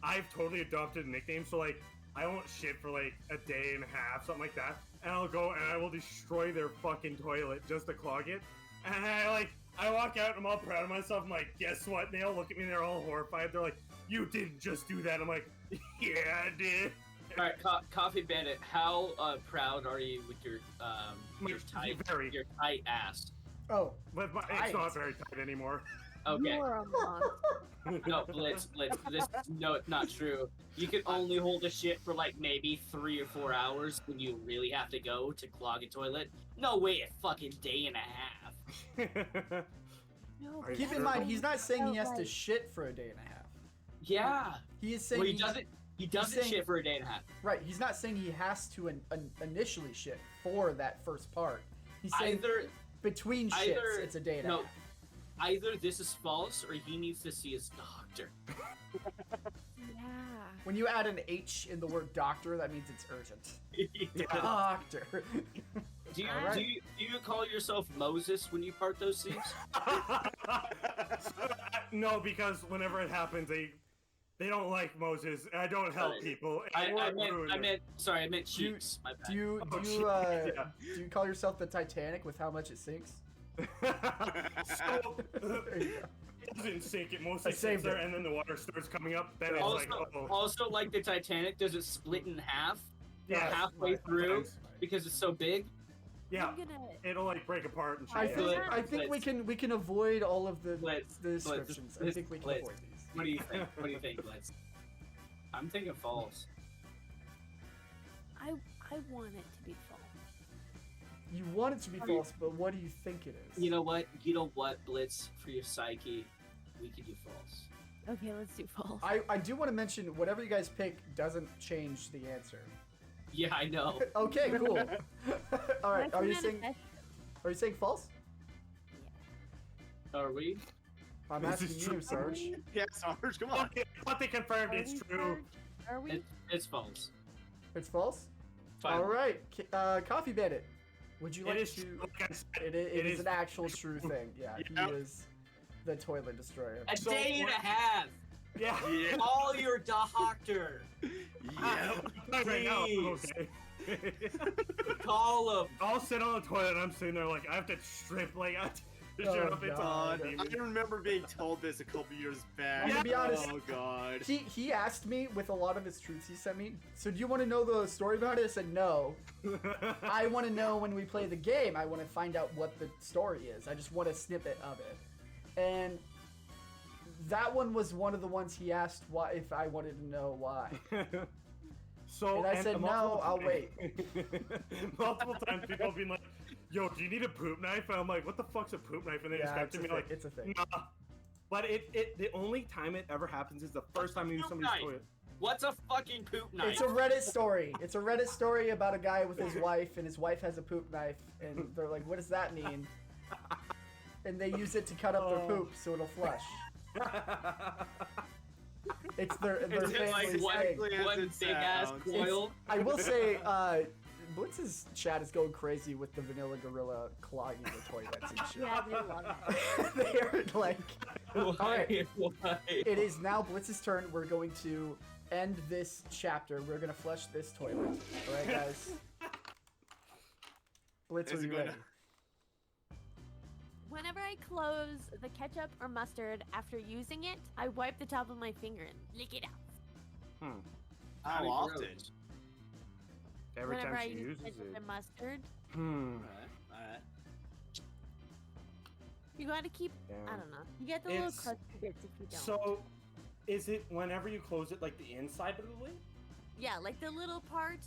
S2: I've totally adopted a nickname. So like I won't shit for like a day and a half, something like that, and I'll go and I will destroy their fucking toilet just to clog it. And I walk out and I'm all proud of myself. I'm like, guess what? And they all look at me and they're all horrified. They're like, you didn't just do that. I'm like, yeah, I did.
S3: All right, Coffee Bandit, how proud are you with your
S2: Very.
S3: your tight ass?
S1: Oh,
S2: But it's not very tight anymore.
S3: Okay.
S4: You're a monster.
S3: No, Blitz. No, it's not true. You can only hold a shit for like maybe 3 or 4 hours when you really have to go to clog a toilet. No way, a fucking day and a half.
S4: No,
S2: Are you
S1: keep in
S2: sure?
S1: mind, he's not saying he has to
S4: Right.
S1: shit for a day and a half.
S3: Yeah.
S1: He is saying
S3: Well, he doesn't. He doesn't
S1: saying-
S3: shit for a day and a half.
S1: Right, he's not saying he has to initially shit for that first part. He's saying
S3: Either
S1: between shits,
S3: either-
S1: it's a day and
S3: no,
S1: a half.
S3: either this is false or he needs to see his doctor.
S4: Yeah.
S1: When you add an H in the word doctor, that means it's urgent. Doctor.
S3: Do you,
S1: Alright.
S3: do you call yourself Moses when you part those seas?
S2: No, because whenever it happens, they don't like Moses. I don't help
S3: Sorry.
S2: people.
S3: I
S2: Or-
S3: meant
S1: Do you-
S3: cheeks. My bad.
S1: Do you
S2: Oh,
S1: do you
S2: yeah.
S1: do you call yourself the Titanic with how much it sinks?
S2: So,
S1: There you go.
S2: it doesn't sink. It mostly
S1: I saved
S2: sits there,
S1: it.
S2: and then the water starts coming up. Then it's
S3: also,
S2: like, oh,
S3: also, like the Titanic, does it split in half
S2: yeah,
S3: halfway
S2: right,
S3: through
S2: sometimes.
S3: because it's so big?
S2: Yeah,
S4: I'm gonna.
S2: it'll like break apart and shit.
S1: I
S3: Yeah.
S1: think
S3: Blitz,
S1: I think
S3: Blitz.
S1: we can avoid all of the
S3: Blitz,
S1: descriptions. I
S3: Blitz,
S1: think we can
S3: Blitz.
S1: avoid these.
S3: What do you think? What do you think, Blitz? I'm thinking false.
S4: I want it to be false.
S1: You want it to be false, but what do you think it is?
S3: You know what? You know what, Blitz? For your psyche, we could do false.
S4: Okay, let's do false.
S1: I do want to mention whatever you guys pick doesn't change the answer.
S3: Yeah, I know.
S1: Okay, cool. All right,
S4: Let's
S1: are you saying
S4: manifest-
S1: false?
S3: Are we?
S1: I'm
S2: This
S1: asking
S2: is
S1: you,
S2: true.
S1: Sarge.
S5: Yeah, Sarge, come on.
S2: Okay, but they confirmed
S4: Are
S2: it's
S4: we,
S2: true.
S4: Sarge? Are we?
S3: It's false.
S1: It's false.
S3: Fine.
S1: All right, Coffee Bandit. Would you
S2: It
S1: like
S2: is
S1: to?
S2: true. Like I said,
S1: It is
S2: is
S1: an actual true thing. Yeah,
S2: Yep.
S1: he is the toilet destroyer.
S3: A
S2: So
S3: day and a
S2: what-
S3: half.
S2: Yeah.
S5: Yeah.
S3: Call your doctor.
S5: Yeah.
S2: Right now,
S3: Please.
S2: okay.
S3: Call him.
S2: I'll sit on the toilet and I'm sitting there like I have to strip like I have to
S1: Oh,
S2: shut up. It's
S1: God.
S2: on.
S5: I remember being told this a couple years back.
S1: I'm gonna be honest.
S5: Oh god.
S1: He asked me with a lot of his truths he sent me. So do you want to know the story about it? I said no. I want to know when we play the game. I want to find out what the story is. I just want a snippet of it. And that one was one of the ones he asked why if I wanted to know why.
S2: So
S1: And I said,
S2: multiple
S1: "No, I'll
S2: times-
S1: wait."
S2: Multiple times people have been like, "Yo, do you need a poop knife?" And I'm like, "What the fuck's a poop knife?" And they just
S1: Yeah,
S2: come
S1: it's
S2: to
S1: a
S2: me
S1: thing.
S2: like,
S1: It's a thing.
S2: "Nah." But the only time it ever happens is the first time you use
S3: Poop
S2: somebody's
S3: knife.
S2: toilet.
S3: What's a fucking poop knife?
S1: It's a Reddit story. It's a Reddit story about a guy with his wife, and his wife has a poop knife, and they're like, "What does that mean?" And they use it to cut up their poop so it'll flush. It's their
S3: Is it
S1: family's
S3: like
S1: thing.
S5: Exactly as
S3: one
S5: it
S3: big ass
S5: sounds.
S3: coil?
S1: I will say, Blitz's chat is going crazy with the vanilla gorilla clogging the toilets and shit.
S4: Yeah, they love it.
S1: They are like, Alright.
S3: Why?
S1: it is now Blitz's turn. We're going to end this chapter. We're gonna flush this toilet. All right, guys. Blitz,
S5: Is
S1: are
S5: it
S1: you
S5: going
S1: ready?
S4: Whenever I close the ketchup or mustard after using it, I wipe the top of my finger and lick it out.
S5: How
S3: Kinda
S5: often?
S3: gross.
S2: Every
S4: Whenever
S2: time
S4: I
S2: she
S4: use
S2: uses
S4: ketchup
S2: it.
S4: and mustard,
S5: Alright.
S4: you gotta keep. I
S2: Damn.
S4: don't know. You get the little
S2: It's-
S4: crusty bits if you don't.
S2: So, is it whenever you close it like the inside of the lid?
S4: Yeah, like the little part.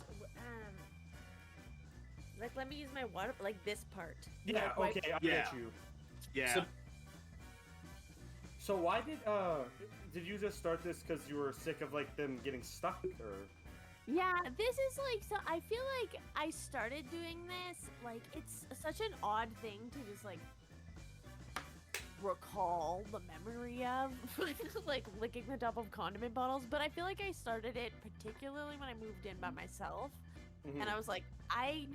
S4: Like let me use my water. Like this part.
S2: Yeah.
S4: Like, wipe-
S2: Okay, I
S5: Yeah.
S2: get you.
S5: Yeah.
S3: So-
S2: So why did you just start this because you were sick of like them getting stuck or?
S4: Yeah, this is like so. I feel like I started doing this. Like it's such an odd thing to just like recall the memory of, like licking the top of condiment bottles. But I feel like I started it particularly when I moved in by myself, and I was like, I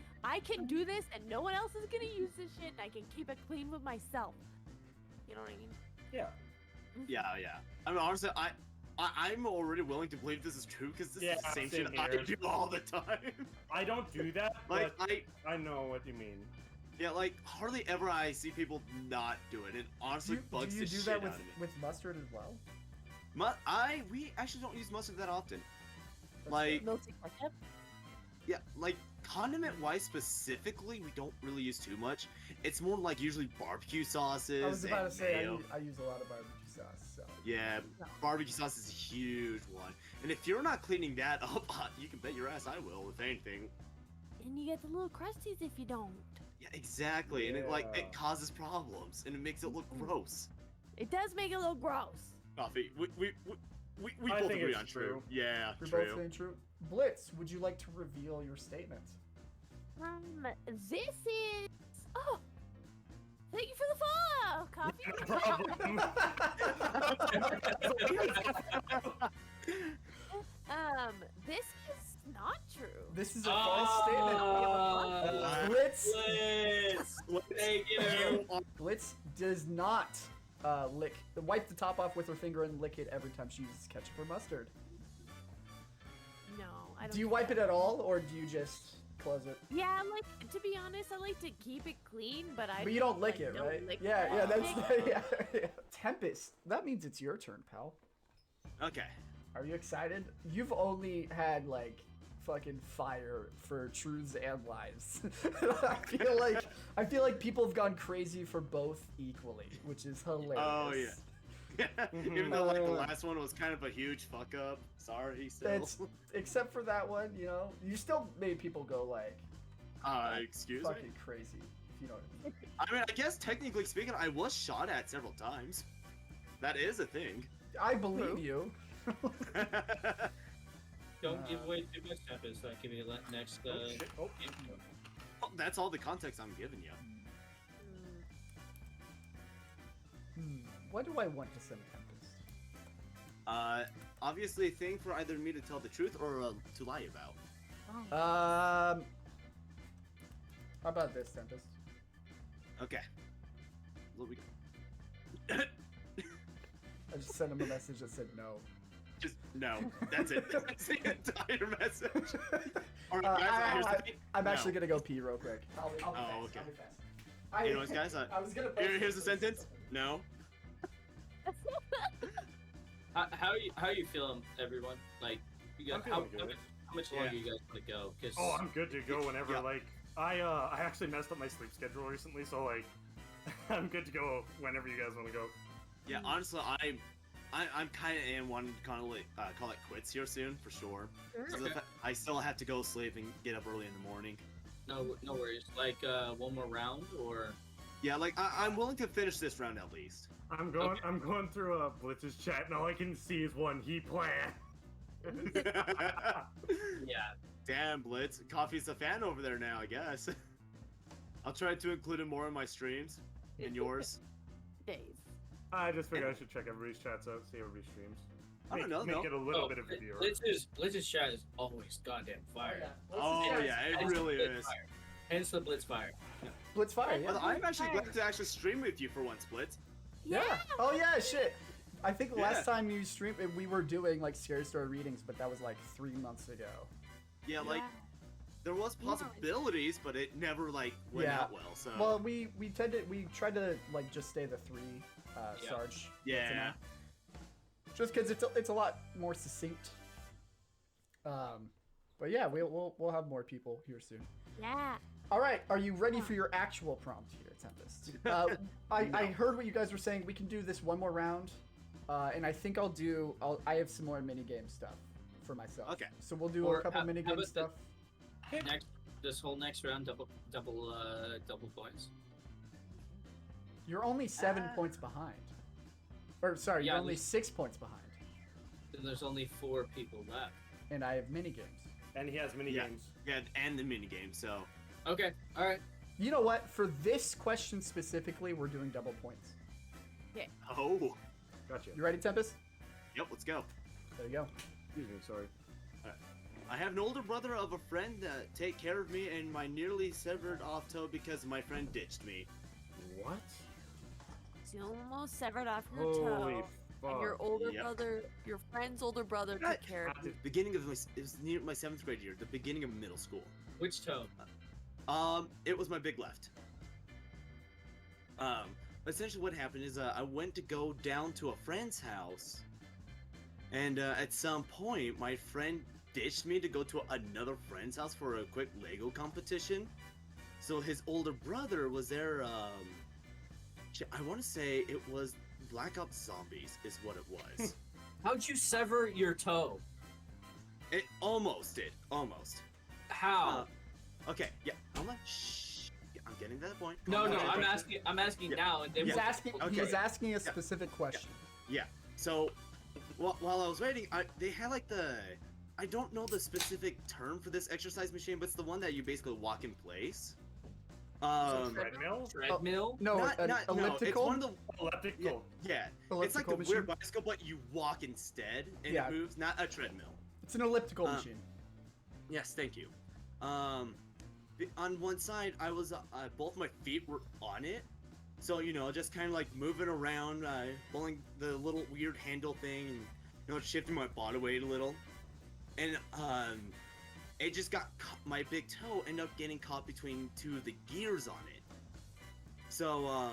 S4: can do this, and no one else is gonna use this shit, and I can keep it clean with myself. You know what I mean?
S2: Yeah.
S5: Yeah, yeah. I mean, honestly, I'm already willing to believe this is true because this
S2: Yeah,
S5: is the same
S2: same
S5: shit I
S2: here.
S5: do all the time.
S2: I don't do that,
S5: Like,
S2: but I know what you mean.
S5: yeah, like hardly ever I see people not do it. It honestly
S1: Do
S5: bugs
S1: you
S5: the
S1: do
S5: shit
S1: that
S5: out
S1: with
S5: of me.
S1: with mustard as well?
S5: We actually don't use mustard that often.
S1: That's
S5: Like,
S4: Mostly ketchup.
S5: yeah, like condiment wise specifically, we don't really use too much. It's more like usually barbecue sauces.
S1: I was about to
S5: and
S1: say
S5: mayo.
S1: I use a lot of barbecue sauce. So
S5: Yeah, barbecue sauce is a huge one. And if you're not cleaning that up, you can bet your ass I will, if anything.
S4: And you get the little crusties if you don't.
S5: Yeah, exactly. And it
S2: Yeah.
S5: it causes problems and it makes it look gross.
S4: It does make it a little gross.
S5: Coffee, we
S2: I
S5: both
S2: think
S5: agree
S2: it's
S5: on true.
S2: true.
S5: Yeah,
S1: you're
S5: true.
S1: both saying true. Blitz, would you like to reveal your statement?
S4: This is. Oh! Thank you for the follow, Coffee?
S2: Problem.
S4: This is not true.
S1: This is a false statement. Blitz,
S3: Thank you.
S1: Blitz does not wipe the top off with her finger and lick it every time she uses ketchup or mustard.
S4: No, I don't.
S1: Do you wipe it at all, or do you just close it?
S4: Yeah, like to be honest, I like to keep it clean, but I.
S1: But you don't lick
S4: like,
S1: it,
S4: don't
S1: right?
S4: lick
S1: Yeah,
S4: it.
S1: yeah, that's yeah. Tempest, that means it's your turn, pal.
S5: Okay.
S1: Are you excited? You've only had like fucking fire for truths and lies. I feel like people have gone crazy for both equally, which is hilarious.
S5: Oh yeah. Even though like the last one was kind of a huge fuck up. Sorry, still.
S1: It's, except for that one, you know, you still made people go like
S5: excuse me.
S1: fucking crazy, if you know what I mean.
S5: I mean, I guess technically speaking, I was shot at several times. That is a thing.
S1: I believe you.
S3: Don't give away too much, Tempest. I'll give you the next.
S2: Oh, shit. Oh.
S3: game.
S5: Well, that's all the context I'm giving you.
S1: What do I want to send Tempest?
S5: Obviously a thing for either me to tell the truth or to lie about.
S1: How about this, Tempest?
S5: Okay. What we
S1: I just sent him a message that said no.
S5: just no. That's it. That's the entire message. All right, guys. Here's the thing.
S1: I'm
S5: No.
S1: actually gonna go pee real quick. I'll be
S5: Oh,
S1: fast.
S5: okay.
S1: I'll be fast.
S5: You know what, guys?
S1: I was gonna.
S5: Here's the sentence. No.
S3: How you feeling, everyone? Like, you
S2: I'm
S3: got, how,
S2: feeling good.
S3: how much longer you guys want to go? Cause
S2: Oh, I'm good to go whenever.
S5: Yeah.
S2: Like, I actually messed up my sleep schedule recently, so like, I'm good to go whenever you guys want to go.
S5: Yeah, honestly, I'm kind of in one kind of like call it quits here soon for sure. So
S3: Okay.
S5: I still have to go sleep and get up early in the morning.
S3: no worries. Like one more round or
S5: Yeah, like I'm willing to finish this round at least.
S2: I'm going.
S3: Okay.
S2: I'm going through Blitz's chat, and all I can see is one he planned.
S3: yeah.
S5: Damn, Blitz, Coffee's a fan over there now, I guess. I'll try to include him more in my streams and yours.
S4: Days.
S2: I just figured I should check everybody's chats out, see everybody's streams.
S5: I don't know,
S2: Make
S5: no.
S2: it a little bit of a viewer.
S3: Blitz's chat is always goddamn fire.
S5: Oh yeah, it
S3: Hence the
S5: really
S3: Blitz
S5: is.
S3: fire. Hence the Blitz fire.
S1: Blitz fire. Yeah.
S5: Well, I'm actually glad to actually stream with you for once, Blitz.
S1: Yeah. Oh yeah, shit. I think the last
S5: Yeah.
S1: time you streamed, we were doing like scary story readings, but that was like 3 months ago.
S5: Yeah, like there was possibilities, but it never like went
S1: Yeah.
S5: out well. So
S1: Well, we tried to like just stay the 3
S3: Yeah.
S1: Sarge.
S5: yeah,
S1: Just because it's a lot more succinct. But yeah, we'll have more people here soon.
S4: Yeah.
S1: All right, are you ready for your actual prompt here, Tempest? I heard what you guys were saying. We can do this one more round, and I think I have some more minigame stuff for myself.
S5: Okay.
S1: So we'll do
S3: Or
S1: a couple
S3: how
S1: minigame
S3: about
S1: stuff.
S3: This whole next round double points.
S1: You're only 7 points behind. Or sorry,
S3: Yeah,
S1: you're only
S3: there's-
S1: 6 points behind.
S3: And there's only 4 people left.
S1: And I have minigames.
S2: And he has mini
S5: Yeah.
S2: games.
S5: yeah, and the minigame. So
S3: Okay, all right.
S1: You know what? For this question specifically, we're doing double points.
S5: oh,
S2: Gotcha.
S1: You ready, Tempest?
S5: yep, let's go.
S1: There you go.
S2: Excuse me, sorry.
S5: I have an older brother of a friend that take care of me and my nearly severed off toe because my friend ditched me.
S2: What?
S4: So you almost severed off your
S2: Holy
S4: toe.
S2: fuck.
S4: And your older
S5: Yep.
S4: brother, your friend's older brother
S5: Right.
S4: took care of you.
S5: Beginning of it was near my 7th grade year, the beginning of middle school.
S3: Which toe?
S5: It was my big left. Essentially what happened is I went to go down to a friend's house, and at some point my friend ditched me to go to another friend's house for a quick Lego competition. So his older brother was there. I want to say it was Black Ops Zombies is what it was.
S3: How'd you sever your toe?
S5: It almost did, almost.
S3: How?
S5: Okay, yeah, I'm like, shh. Yeah, I'm getting to that point.
S3: no,
S5: Calm
S3: no,
S5: down.
S3: I'm asking
S5: Yeah.
S3: now, and then
S1: He's
S5: Yeah.
S1: asking.
S5: Okay.
S1: He's asking a specific question.
S5: Yeah. So, while I was waiting, they had like I don't know the specific term for this exercise machine, but it's the one that you basically walk in place.
S2: Treadmill?
S3: Treadmill?
S1: No, an
S5: no,
S1: elliptical.
S5: it's one of the
S2: Elliptical.
S5: yeah. It's like
S1: Elliptical
S5: the
S1: machine.
S5: weird bicycle, but you walk instead and
S1: Yeah.
S5: it moves, not a treadmill.
S1: It's an elliptical machine.
S5: Yes, thank you. On one side, I was both my feet were on it, so just kind of like moving around, pulling the little weird handle thing, and shifting my body weight a little, and it just got my big toe ended up getting caught between two of the gears on it. So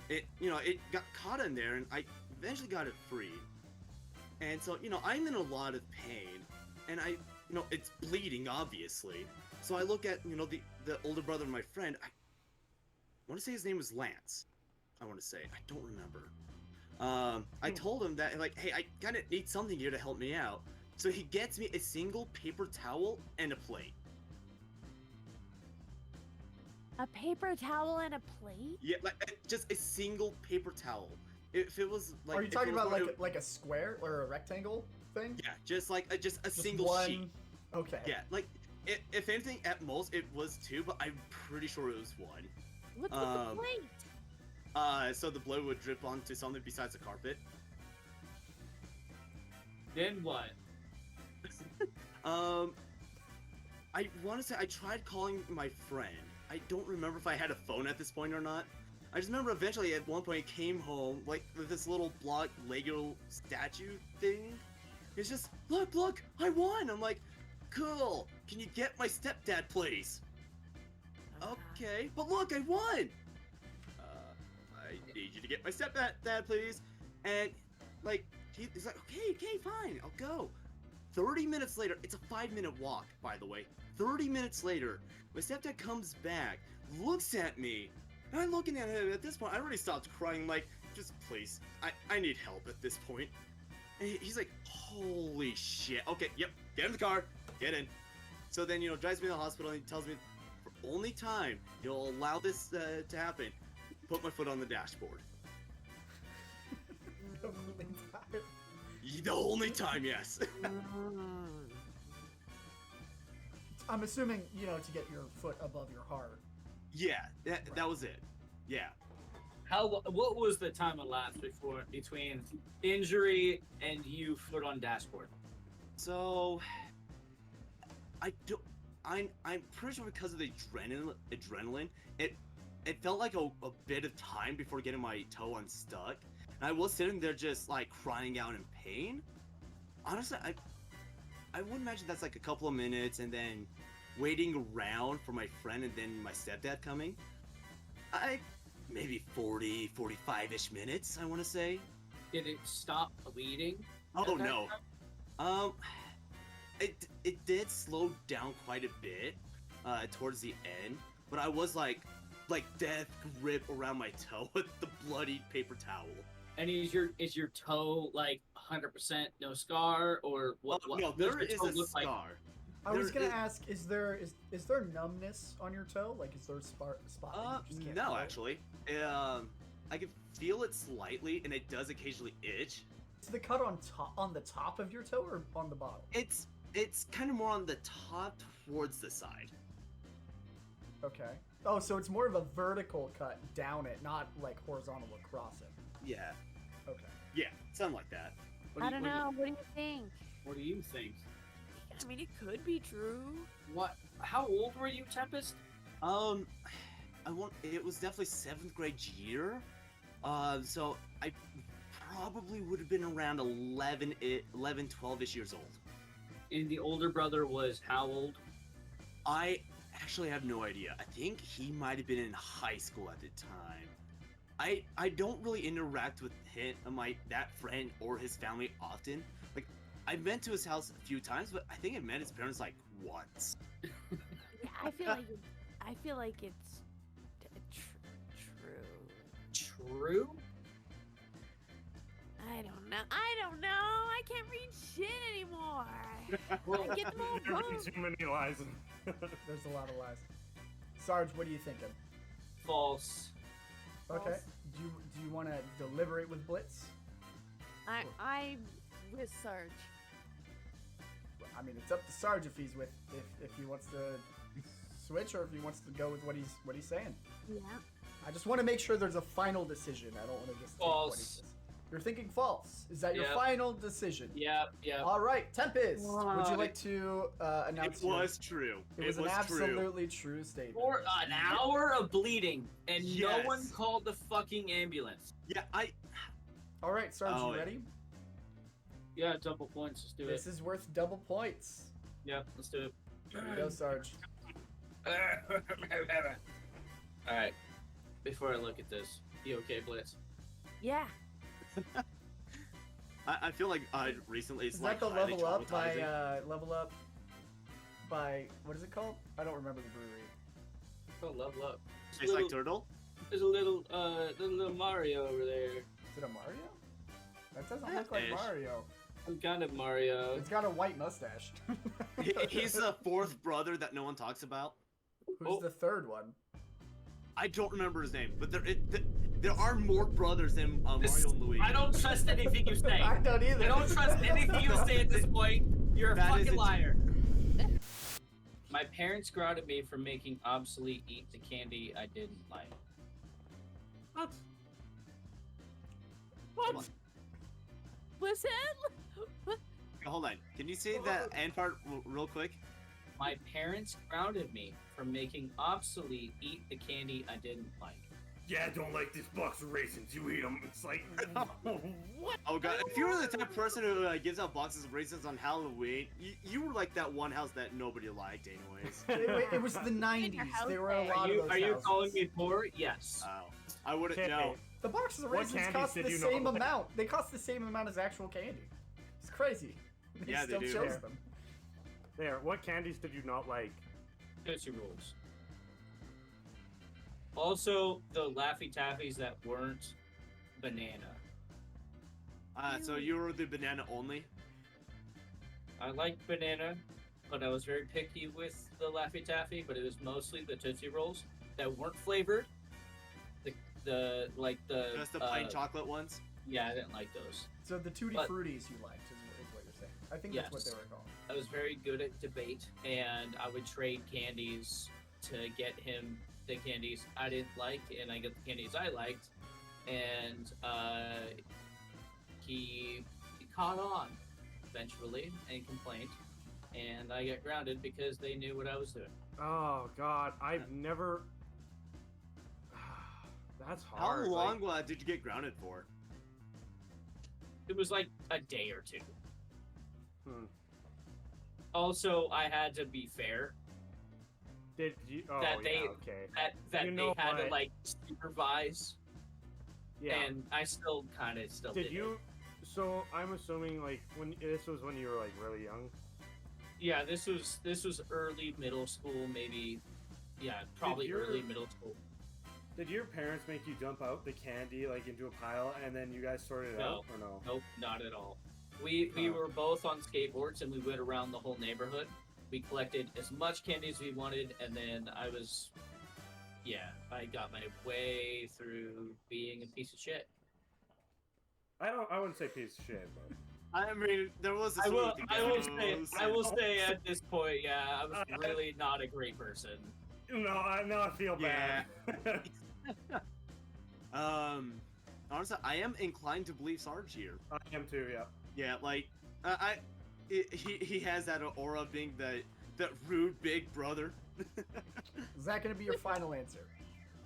S5: it got caught in there, and I eventually got it free. And so I'm in a lot of pain, and it's bleeding obviously. So I look at the older brother of my friend. I want to say his name was Lance. I want to say, I don't remember. I told him that, like, hey, I kind of need something here to help me out. So he gets me a single paper towel and a plate.
S4: A paper towel and a plate?
S5: Yeah, like just a single paper towel. If it was like,
S1: Are you talking about like a square or a rectangle thing?
S5: yeah, just like just a
S1: Just
S5: single
S1: one...
S5: sheet.
S1: Okay.
S5: Yeah, like if anything, at most it was two, but I'm pretty sure it was one.
S4: What's with the plate?
S5: So the blood would drip onto something besides the carpet.
S3: Then what?
S5: I want to say I tried calling my friend. I don't remember if I had a phone at this point or not. I just remember eventually at one point he came home like with this little block Lego statue thing. It's just, look, I won. I'm like, cool. Can you get my stepdad, please? Okay, but look, I won. I need you to get my stepdad, please. And like, he's like, okay, fine, I'll go. 30 minutes later, it's a 5-minute walk, by the way. 30 minutes later, my stepdad comes back, looks at me, and I'm looking at him. At this point, I already stopped crying. Like, just please, I need help at this point. And he's like, holy shit. Okay, yep, get in the car, get in. So then, drives me to the hospital and he tells me, for only time he'll allow this to happen, put my foot on the dashboard. The only time, yes.
S1: I'm assuming, to get your foot above your heart.
S5: Yeah, that was it. Yeah.
S3: What was the time elapsed between injury and you foot on dashboard?
S5: So I'm pretty sure because of the adrenaline, it felt like a bit of time before getting my toe unstuck. And I was sitting there just like crying out in pain. Honestly, I would imagine that's like a couple of minutes and then waiting around for my friend and then my stepdad coming. Maybe 45-ish minutes, I want to say.
S3: Did it stop bleeding?
S5: Oh no. It did slow down quite a bit towards the end, but I was like death grip around my toe with the bloody paper towel.
S3: And is your toe like 100% no scar or what?
S5: Oh, no, there is a scar.
S3: Like?
S1: I was gonna ask, is there numbness on your toe? Like, is there a spot that you just can't
S5: no,
S1: feel?
S5: actually. I can feel it slightly, and it does occasionally itch.
S1: Is the cut on the top of your toe or on the bottom?
S5: It's kind of more on the top towards the side.
S1: Okay. Oh, so it's more of a vertical cut down it, not like horizontal across it.
S5: Yeah.
S1: Okay.
S5: Yeah, something like that.
S4: I don't know. What do you think?
S3: What do you think?
S4: I mean, it could be true.
S3: What? How old were you, Tempest?
S5: It was definitely 7th grade year. So I probably would have been around 11, 12-ish years old.
S3: And the older brother was how old?
S5: I actually have no idea. I think he might have been in high school at the time. I don't really interact with that friend or his family often. Like, I've been to his house a few times, but I think I met his parents like once.
S4: Yeah, I feel like it's true.
S3: True?
S4: I don't know. I can't read shit anymore. I get them all wrong.
S2: Too many lies.
S1: There's a lot of lies. Sarge, what are you thinking?
S3: False.
S1: Okay.
S4: False.
S1: Do you want to deliberate with Blitz?
S4: I with Sarge.
S1: I mean, it's up to Sarge if he wants to switch or if he wants to go with what he's saying.
S4: Yeah.
S1: I just want to make sure there's a final decision. I don't want to just take what he
S3: False.
S1: says. You're thinking false. Is that your
S3: Yep.
S1: final decision?
S3: Yep.
S1: All right, Tempest. Would you
S3: Wow.
S1: like to announce?
S5: It was true.
S1: It was an
S5: true.
S1: absolutely true statement.
S3: For an hour of bleeding, and no one
S5: Yes.
S3: called the fucking ambulance.
S5: Yeah,
S1: All right, Sarge,
S5: Oh,
S1: you
S5: yeah.
S1: ready?
S3: Yeah, double points. Let's do
S1: This is worth double points.
S3: Yep, let's do it.
S1: Here you go, Sarge.
S3: Alright. Before I look at this, you okay, Blitz?
S4: Yeah.
S5: I feel like recently it's
S1: Is
S5: like
S1: that the
S5: highly
S1: level up
S5: traumatizing.
S1: by what is it called? I don't remember the brewery.
S3: Oh, level up.
S5: Tastes like turtle.
S3: There's a little Mario over there.
S1: Is it a Mario? That doesn't look like
S5: Ish.
S1: Mario.
S3: Some kind of Mario.
S1: It's got a white mustache.
S5: He's the fourth brother that no one talks about.
S1: Who's the third one?
S5: I don't remember his name, but there are more brothers than Mario and Luigi.
S3: I don't trust anything you say.
S1: I don't either.
S3: I don't trust anything you say at this point. You're a
S5: That is
S3: fucking
S5: a-
S3: liar. My parents grounded me for making obsolete eat the candy I didn't like.
S2: What?
S5: Come on.
S4: Listen.
S5: Hold on. Can you say that end part real quick?
S3: My parents grounded me for making obsolete eat the candy I didn't like.
S2: Yeah, I don't like this box of raisins. You eat them. It's like, what?
S5: Oh god, if you were the type of person who gives out boxes of raisins on Halloween, you were like that one house that nobody liked, anyways.
S1: It was the 90s.
S4: house
S1: There were a
S4: there.
S1: lot
S3: Are you,
S1: of those
S3: are you
S1: houses.
S3: calling me poor? Yes.
S5: Oh, I wouldn't
S2: Okay.
S5: know.
S1: The boxes of
S2: What
S1: raisins
S2: candies
S1: cost
S2: did
S1: the
S2: you know
S1: same
S2: about?
S1: amount. They cost the same amount as actual candy. It's crazy. They
S5: Yeah, they
S1: still
S5: do.
S1: chose
S2: Yeah.
S1: them.
S2: There, what candies did you not like?
S3: Tootsie Rolls. Also, the Laffy Taffies that weren't banana.
S5: So you were the banana only?
S3: I liked banana, but I was very picky with the Laffy Taffy, but it was mostly the Tootsie Rolls that weren't flavored.
S5: Just the plain chocolate ones?
S3: Yeah, I didn't like those.
S1: So the Tutti
S3: But-
S1: Fruities you liked is what you're saying. I think that's what
S3: Yes.
S1: they were called.
S3: I was very good at debate, and I would trade candies to get him the candies I didn't like, and I get the candies I liked, and he caught on eventually and complained, and I got grounded because they knew what I was doing.
S2: Oh god, I've never. That's
S5: How
S2: hard.
S5: long did you get grounded for?
S3: It was like a day or two.
S2: Hmm.
S3: Also, I had to be fair.
S2: Did you? Oh,
S3: That
S2: yeah,
S3: they-
S2: okay.
S3: That
S2: You know
S3: they had to
S2: what?
S3: like supervise,
S2: Yeah.
S3: and I still kind of still
S2: Did
S3: did
S2: you? So I'm assuming like when this was when you were like really young.
S3: Yeah, this was early middle school, maybe. Yeah, probably
S2: your-
S3: early middle school.
S2: Did your parents make you dump out the candy like into a pile and then you guys sorted it
S3: No.
S2: out or no?
S3: Nope, not at all. We
S2: Oh.
S3: were both on skateboards and we went around the whole neighborhood. We collected as much candy as we wanted, and then I got my way through being a piece of shit.
S2: I wouldn't say piece of shit, but
S5: I mean, there was a
S3: I will
S5: goes.
S3: say at this point, yeah, I was really not a great person.
S2: no, I feel bad.
S5: Honestly, I am inclined to believe Sarge here.
S2: I am too. Yeah.
S5: Yeah, like, he has that aura of being that rude big brother.
S1: Is that going to be your final answer?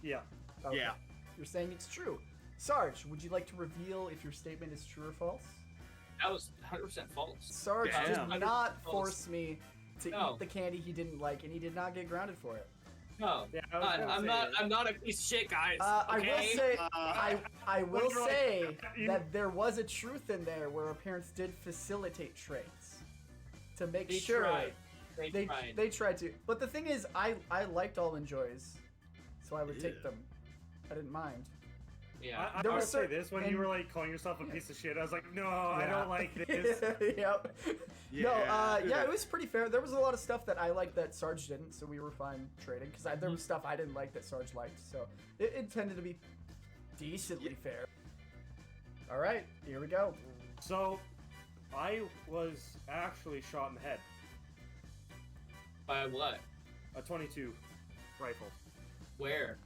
S2: Yeah.
S1: Okay.
S5: Yeah.
S1: You're saying it's true. Sarge, would you like to reveal if your statement is true or false?
S3: That was 100% false.
S1: Sarge
S5: Damn.
S1: did not
S3: 100%
S1: force me to
S3: No.
S1: eat the candy he didn't like, and he did not get grounded for it.
S3: No,
S2: Yeah. I was gonna
S3: I'm
S2: say
S3: not.
S2: it.
S3: I'm not a piece of shit, guys.
S1: I will
S3: okay?
S1: say,
S5: Uh,
S1: I will
S2: What's wrong?
S1: say
S2: You-
S1: that there was a truth in there where our parents did facilitate trades to make
S3: They
S1: sure
S3: tried. They tried.
S1: they tried to. But the thing is, I liked almond joys, so I would take
S5: Yeah.
S1: them. I didn't mind.
S3: Yeah.
S2: I
S1: There
S2: would
S1: was
S2: say
S1: cer-
S2: this when
S1: and-
S2: you were like calling yourself a piece of shit. I was like, no, I
S1: Yeah.
S2: don't like this.
S1: Yep.
S5: Yeah.
S1: Yeah, it was pretty fair. There was a lot of stuff that I liked that Sarge didn't, so we were fine trading. Because there
S3: Mm-hmm.
S1: was stuff I didn't like that Sarge liked, so it tended to be decently fair. All right, here we go.
S2: So, I was actually shot in the head.
S3: By what?
S2: A 22. rifle.
S3: Where?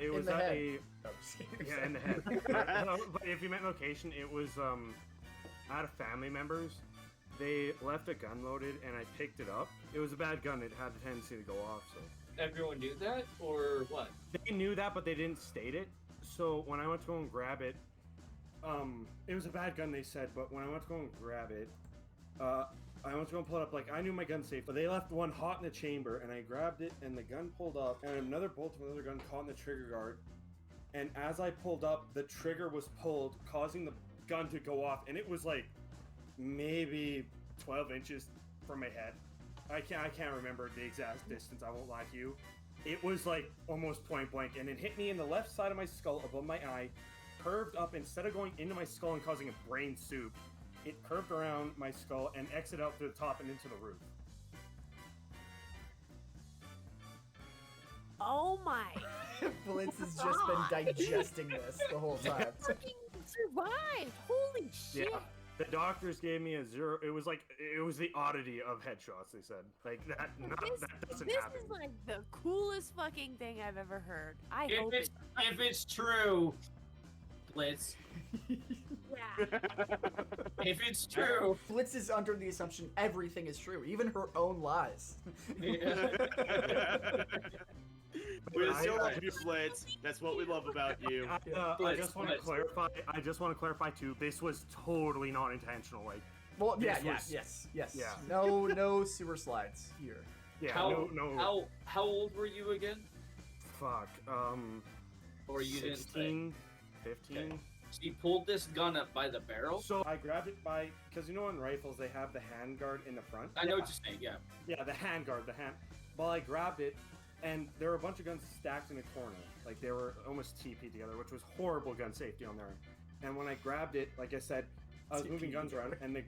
S2: It was
S1: the
S2: at
S1: head.
S2: a
S1: Oh, just kidding.
S2: yeah in the head. But if you meant location, it was at a family member's. They left a gun loaded, and I picked it up. It was a bad gun. It had a tendency to go off. So
S3: Everyone knew that, or what?
S2: they knew that, but they didn't state it. So when I went to go and grab it, it was a bad gun. They said, but when I went to go and grab it, I went to go and pull it up. Like, I knew my gun's safe, but they left one hot in the chamber, and I grabbed it, and the gun pulled up, and another bolt from another gun caught in the trigger guard. And as I pulled up, the trigger was pulled, causing the gun to go off, and it was like maybe 12 inches from my head. I can't remember the exact distance. I won't lie to you. It was like almost point blank, and it hit me in the left side of my skull above my eye, curved up. Instead of going into my skull and causing a brain soup, it curved around my skull and exited out through the top and into the roof.
S4: Oh my!
S1: Blitz has just been digesting this the whole time.
S4: Fucking survived! Holy shit!
S2: Yeah. The doctors gave me a 0. It was the oddity of headshots. They said that that doesn't
S4: This
S2: happen.
S4: is like the coolest fucking thing I've ever heard. I hope
S3: If it's true, Blitz.
S4: yeah.
S3: If it's true.
S1: Blitz is under the assumption everything is true, even her own lies.
S5: We still love you, Blitz. That's what we love about you.
S2: I
S3: Blitz,
S2: just want to
S3: Blitz.
S2: clarify. I just want to clarify too. This was totally not intentional. Like,
S1: Well, yeah,
S2: This was-
S1: yes.
S2: yeah.
S1: No sewer slides here.
S2: yeah,
S3: How
S2: no.
S3: how old were you again?
S2: Fuck.
S3: Or you didn't say?
S2: 16, 15.
S3: Okay. So you pulled this gun up by the barrel.
S2: So I grabbed it by, because you know in rifles they have the hand guard in the front.
S3: I know what you're saying. Yeah.
S2: Yeah, the hand guard, Well, I grabbed it, and there were a bunch of guns stacked in a corner. Like, they were almost TP together, which was horrible gun safety on their end. And when I grabbed it, like I said, I was moving guns around, and the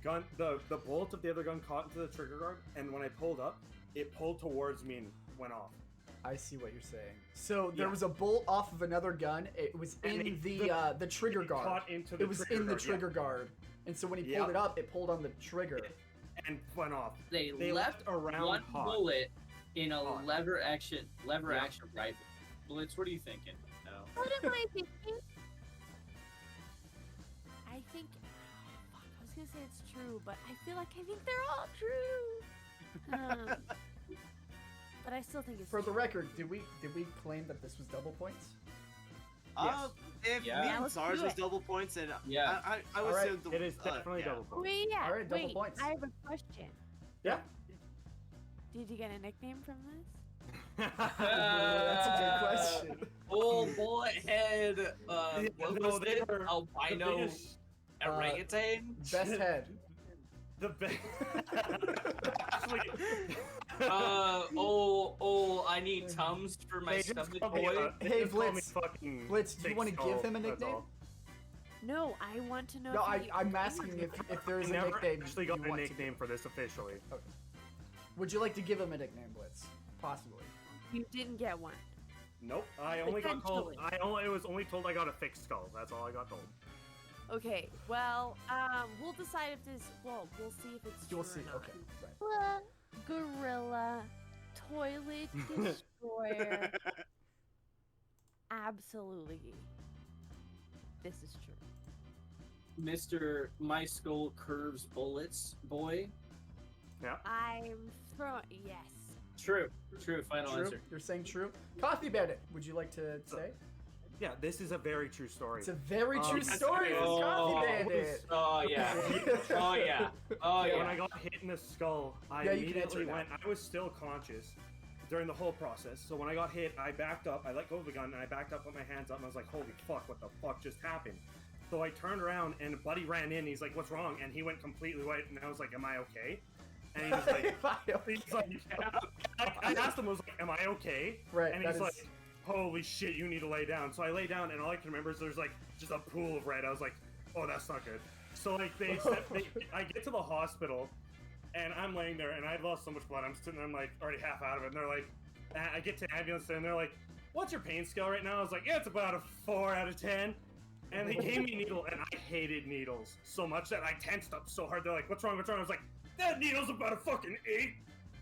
S2: bolt of the other gun caught into the trigger guard, and when I pulled up, it pulled towards me and went off.
S1: I see what you're saying. So there
S2: Yeah.
S1: was a bolt off of another gun. It was
S2: And
S1: in
S2: it-
S1: the trigger
S2: it
S1: guard.
S2: caught into the
S1: It was
S2: trigger
S1: in the
S2: guard, yeah.
S1: trigger guard. And so when he
S2: Yep.
S1: pulled it up, it pulled on the trigger.
S2: And went off.
S3: They
S2: They
S3: left
S2: left around
S3: one
S2: hot.
S3: bullet in a
S2: Hot.
S3: lever action
S2: Yeah.
S3: rifle. Blitz, what are you thinking? No.
S4: What am I thinking? I think. Fuck, I was gonna say it's true, but I feel like I think they're all true. But I still think it's
S1: For the
S4: true.
S1: record, did we claim that this was double points?
S5: If
S3: Yeah.
S5: me
S4: Yeah,
S5: and
S4: let's
S5: SARS
S4: do
S5: was
S4: it.
S5: double points, and
S3: Yeah.
S5: I would
S1: Alright,
S5: say the,
S2: It is definitely
S5: yeah.
S2: double point.
S4: Wait, yeah.
S1: All right, double
S4: wait,
S1: points.
S4: I have a question.
S1: Yeah.
S4: Did you get a nickname from this?
S1: That's a good question.
S3: Oh, bullet head. What
S2: no,
S3: was
S2: they
S3: it?
S2: were-
S3: Albino
S2: the biggest-
S3: orangutan.
S1: Best head.
S2: The best.
S3: I need Tums for my
S2: They just
S3: stomach
S2: call me,
S3: boy.
S2: they
S1: Hey,
S2: just call me
S1: Blitz.
S2: fucking
S1: Blitz, do you
S2: Big
S1: want to give
S2: Skull,
S1: him a
S2: that's
S1: nickname?
S2: all.
S4: No, I want to know.
S1: No,
S4: if he-
S1: I'm asking if there
S2: I
S1: is a
S2: never
S1: nickname.
S2: actually
S1: you
S2: got a
S1: want to
S2: nickname
S1: give.
S2: for this officially.
S1: Would you like to give him a nickname, Blitz? Possibly.
S4: You didn't get one.
S2: Nope. I only got told.
S4: Potentially.
S2: I was only told I got a fixed skull. That's all I got told.
S4: Okay, well, we'll decide if this. Well, we'll see if it's true.
S1: You'll see.
S4: Or not.
S1: Okay. Right.
S4: Gorilla, toilet destroyer. Absolutely. This is true.
S3: Mr. My Skull Curves Bullets boy.
S4: I'm from. Yes.
S3: True. Final
S1: True.
S3: answer.
S1: You're saying true. Coffee Bandit. Would you like to say?
S2: Yeah, this is a very true story.
S1: It's a very true
S2: Yes,
S1: story.
S2: it
S1: It's
S2: is.
S1: Coffee Bandit.
S3: Oh yeah. Oh yeah. Oh
S2: When I
S3: yeah.
S2: got hit in the skull, I
S1: Yeah, you can answer
S2: immediately
S1: it now.
S2: went. I was still conscious during the whole process. So when I got hit, I backed up. I let go of the gun and I backed up, put my hands up, and I was like, "Holy fuck! What the fuck just happened?" So I turned around and a buddy ran in. He's like, "What's wrong?" And he went completely white, and I was like, "Am I okay?" And he was like, he's like, I asked him, I was like, "Am I okay?"
S1: Right.
S2: And
S1: that
S2: he's
S1: is-
S2: like, "Holy shit, you need to lay down." So I lay down, and all I can remember is there's like just a pool of red. I was like, "Oh, that's not good." So like I get to the hospital, and I'm laying there, and I had lost so much blood. I'm sitting there, I'm like already half out of it, and they're like, I get to ambulance, and they're like, "What's your pain scale right now?" I was like, "Yeah, it's about a 4 out of 10." And they gave me a needle, and I hated needles so much that I tensed up so hard. They're like, "What's wrong? What's wrong?" I was like, "That needle's about a fucking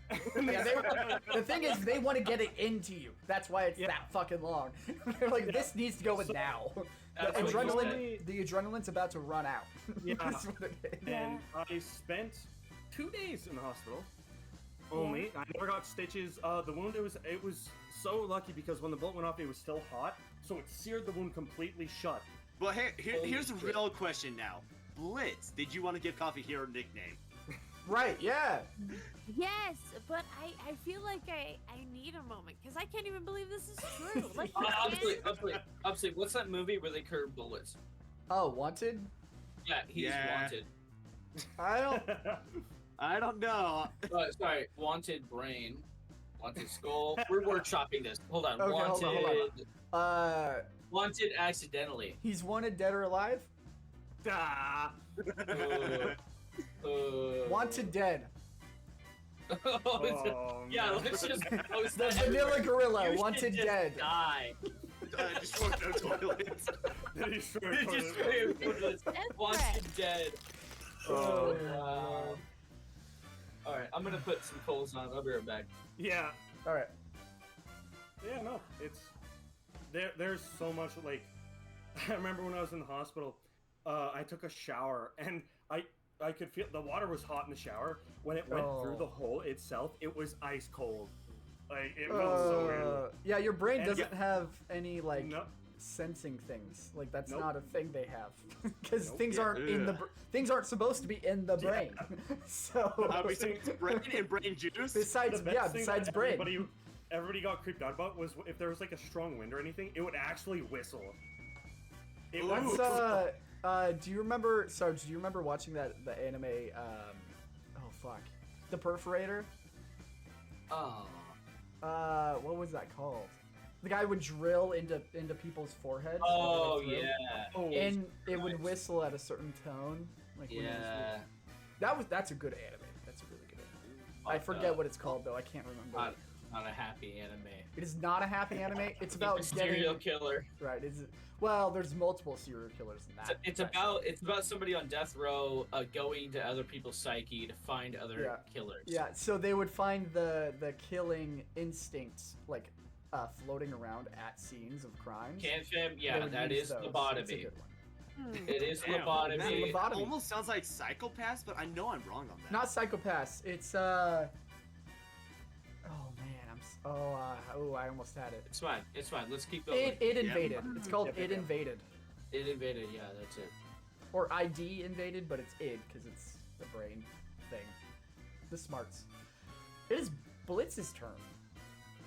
S2: 8."
S1: The thing is, they want to get it into you. That's why it's that fucking long. They're like, this needs to go in now. The adrenaline's about to run out.
S2: Yeah.
S1: That's what it is.
S2: And I spent 2 days in the hospital. Only. I never got stitches. The wound, it was so lucky because when the bullet went off, it was still hot, so it seared the wound completely shut.
S5: Well, here's a real question now. Blitz, did you want to give Coffee Hero a nickname?
S1: Right, yeah.
S4: Yes, but I feel like I need a moment because I can't even believe this is true. Like,
S3: Absolutely. What's that movie where they curve bullets?
S1: Oh, Wanted?
S3: Yeah, he's wanted.
S5: I don't know.
S3: Sorry, wanted brain, wanted skull. We're workshopping this. Hold on.
S1: Okay,
S3: wanted.
S1: hold on.
S3: Wanted accidentally.
S1: He's wanted dead or alive? Wanted dead.
S3: Yeah, let's just post
S1: The
S3: that.
S1: vanilla gorilla,
S3: You
S1: wanted
S3: should just
S1: dead.
S3: Die.
S5: Destroy no toilets.
S3: Destroy toilets. Wanted dead.
S1: Oh,
S3: Wow. Alright, I'm gonna put some coals on. I'll be right back.
S2: Yeah.
S1: Alright.
S2: Yeah, no, it's there's so much, like, I remember when I was in the hospital, I took a shower and I could feel the water was hot in the shower. When it went through the hole itself, it was ice cold. Like, it felt so weird.
S1: Yeah, your brain
S2: And
S1: doesn't have any, like,
S2: No.
S1: sensing things. Like, that's
S2: Nope.
S1: not a thing they have. Because
S2: Nope.
S1: things aren't in the things aren't supposed to be in the brain. So
S5: Besides brain and brain juice.
S1: besides
S2: The best thing
S1: besides
S2: that
S1: brain.
S2: everybody got creeped out about was if there was like a strong wind or anything, it would actually whistle. It would
S1: Do you remember? So, do you remember watching the anime? The Perforator.
S3: Oh.
S1: What was that called? The guy would drill into people's foreheads.
S3: Oh,
S1: all the way through,
S3: yeah.
S1: and it would whistle at a certain tone. Like when it was, that's a good anime. That's a really good anime. I forget what it's called though. I can't remember.
S3: Not a happy anime.
S1: It is not a happy anime. It's about
S3: a serial killer.
S1: Right. Well, there's multiple serial killers in that.
S3: It's about somebody on death row going to other people's psyche to find other killers.
S1: Yeah. So they would find the killing instincts like floating around at scenes of crimes.
S3: Canfam,
S1: They
S3: yeah,
S1: would
S3: that
S1: use
S3: is
S1: those.
S3: lobotomy.
S1: It's a good one.
S3: It is
S5: Damn,
S3: lobotomy.
S1: Lobotomy.
S5: Almost sounds like Psychopaths, but I know I'm wrong on that.
S1: Not Psychopaths. It's Oh man, I almost had it.
S3: It's fine. It's fine. Let's keep going.
S1: It invaded. It's called It Invaded,
S3: It invaded. Yeah, that's it.
S1: or ID invaded, but it's id because it's the brain thing, the smarts. It is Blitz's turn.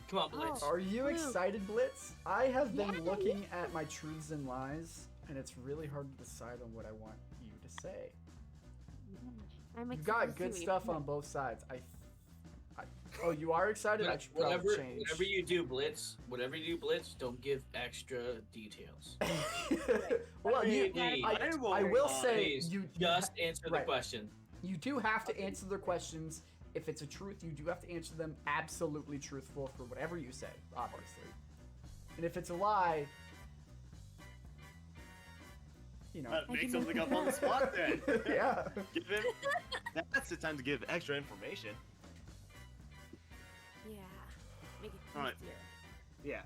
S3: Come on, Blitz.
S1: Are you
S4: Luke.
S1: excited, Blitz? I have been
S4: Yeah,
S1: looking at my truths and lies, and it's really hard to decide on what I want you to say.
S4: I'm
S1: You've
S4: excited
S1: got
S4: to
S1: good
S4: see
S1: stuff on both sides. Oh, you are excited? I should probably change.
S3: Whatever you do, Blitz. Whatever you do, Blitz. Don't give extra details.
S1: Well, I will say
S3: Please,
S1: you
S3: just answer the
S1: right.
S3: question.
S1: You do have to answer their questions. If it's a truth, you do have to answer them absolutely truthful for whatever you say, obviously. And if it's a lie, you know.
S5: Make something up on the spot then.
S1: Yeah.
S5: Give him. That's the time to give extra information.
S4: Yeah. Make it
S5: All right.
S4: easier.
S2: Yeah.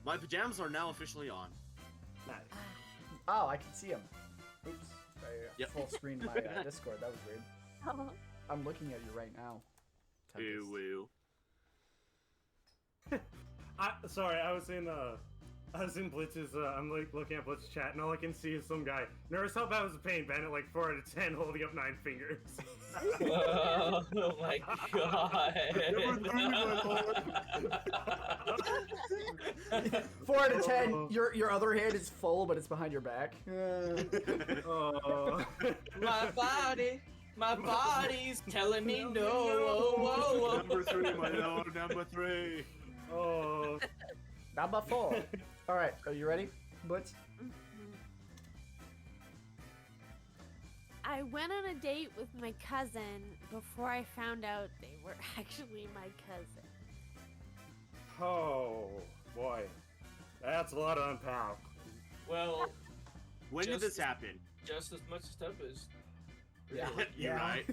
S5: My pajamas are now officially on.
S2: Nice.
S1: Oh, I can see them. Oops. I
S5: Yep.
S1: full screen my Discord. That was weird.
S4: Oh.
S1: I'm looking at you right now.
S5: Ew,
S1: Tempest.
S5: ew.
S2: Sorry, I was in Blitz's, I'm like looking at Blitz's chat and all I can see is some guy. Notice how bad was the pain, Bennett, like 4 out of 10 holding up 9 fingers.
S3: Oh my god.
S1: 4 out of 10. Your other hand is full, but it's behind your back.
S2: Oh.
S3: My body's telling me no. Whoa, whoa, whoa.
S5: Number 3, my lord, number 3.
S2: Oh.
S1: Number 4. All right, are you ready, Blitz?
S4: I went on a date with my cousin before I found out they were actually my cousin.
S2: Oh, boy. That's a lot to unpack.
S3: Well,
S5: When did this happen?
S3: just as much stuff as.
S1: Yeah.
S5: You're
S1: Yeah.
S5: right.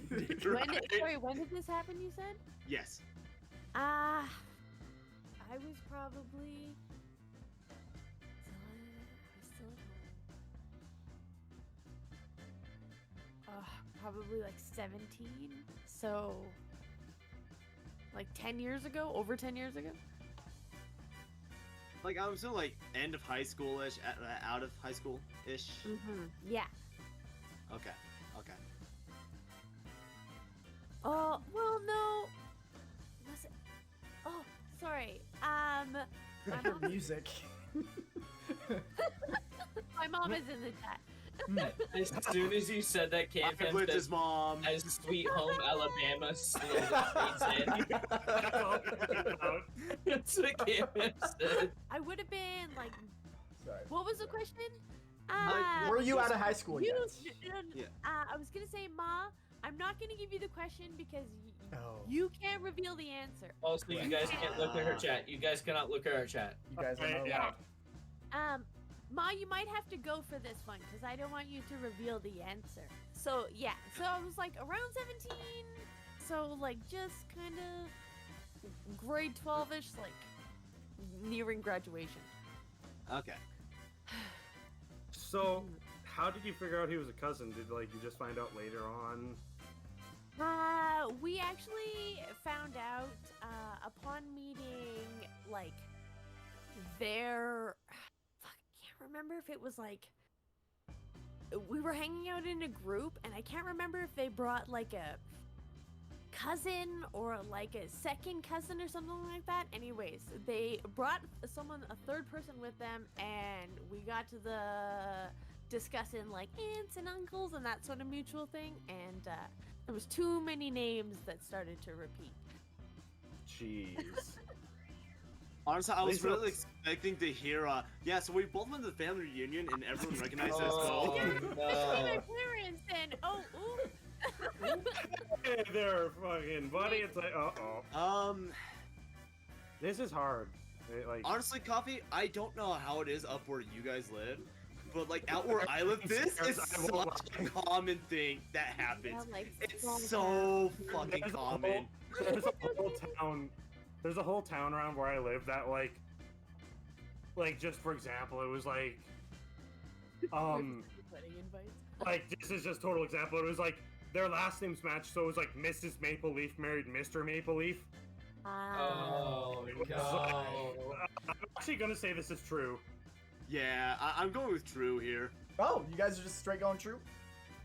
S5: You're right.
S4: When did this happen, you said?
S5: Yes.
S4: I was probably still at home. Probably like 17. So, like 10 years ago, over 10 years ago.
S5: Like I'm still like end of high school-ish, out of high school-ish.
S4: Yeah.
S5: Okay. Okay.
S4: Oh, well, no. Was it? Oh, sorry. My
S1: Your
S4: mom,
S1: music.
S4: my mom is in the chat.
S3: As soon as you said that,
S5: I
S3: Cam
S5: flipped his mom.
S3: as Sweet Home Alabama slowly fades in.
S2: That's all about.
S3: That's what Cam said.
S4: I would have been like,
S1: Sorry.
S4: what was the question?
S1: Were you out of high school
S4: you,
S1: yet?
S5: Yeah.
S4: I was gonna say, Ma, I'm not gonna give you the question because
S1: Oh.
S4: you can't reveal the answer.
S3: Also, you guys can't look at her chat. You guys cannot look at our chat.
S1: You guys are
S2: Okay,
S1: not
S2: yeah.
S1: allowed.
S4: Ma, you might have to go for this one because I don't want you to reveal the answer. So yeah, so I was like around 17, so like just kind of grade 12ish, like nearing graduation.
S5: Okay.
S2: So, how did you figure out he was a cousin? Did like you just find out later on?
S4: We actually found out upon meeting like their. Fuck, I can't remember if it was like we were hanging out in a group, and I can't remember if they brought like a cousin or like a second cousin or something like that. Anyways, they brought a third person with them, and we got to the discussing like aunts and uncles and that sort of mutual thing, and there was too many names that started to repeat.
S2: Jeez.
S5: Honestly, I was
S2: Lisa-
S5: really expecting to hear, yeah, so we both went to the family reunion and everyone recognized us.
S3: Oh,
S4: Yeah,
S3: no.
S4: my parents and ooh.
S2: Hey there, fucking buddy. It's like, this is hard. Like,
S5: Honestly, Coffee, I don't know how it is up where you guys live, but like out where I live, this is such a common thing that happens.
S4: Yeah, like,
S5: It's
S4: small
S5: so
S4: town.
S5: fucking
S2: There's a
S5: common.
S2: there's a whole town. There's a whole town around where I live that like just for example, it was like,
S4: Wedding invites.
S2: like this is just total example. It was like their last names matched, so it was like Mrs. Maple Leaf married Mr. Maple Leaf.
S3: Oh,
S2: It was
S3: God.
S2: I'm actually gonna say this is true.
S5: Yeah, I'm going with true here.
S1: Oh, you guys are just straight going true?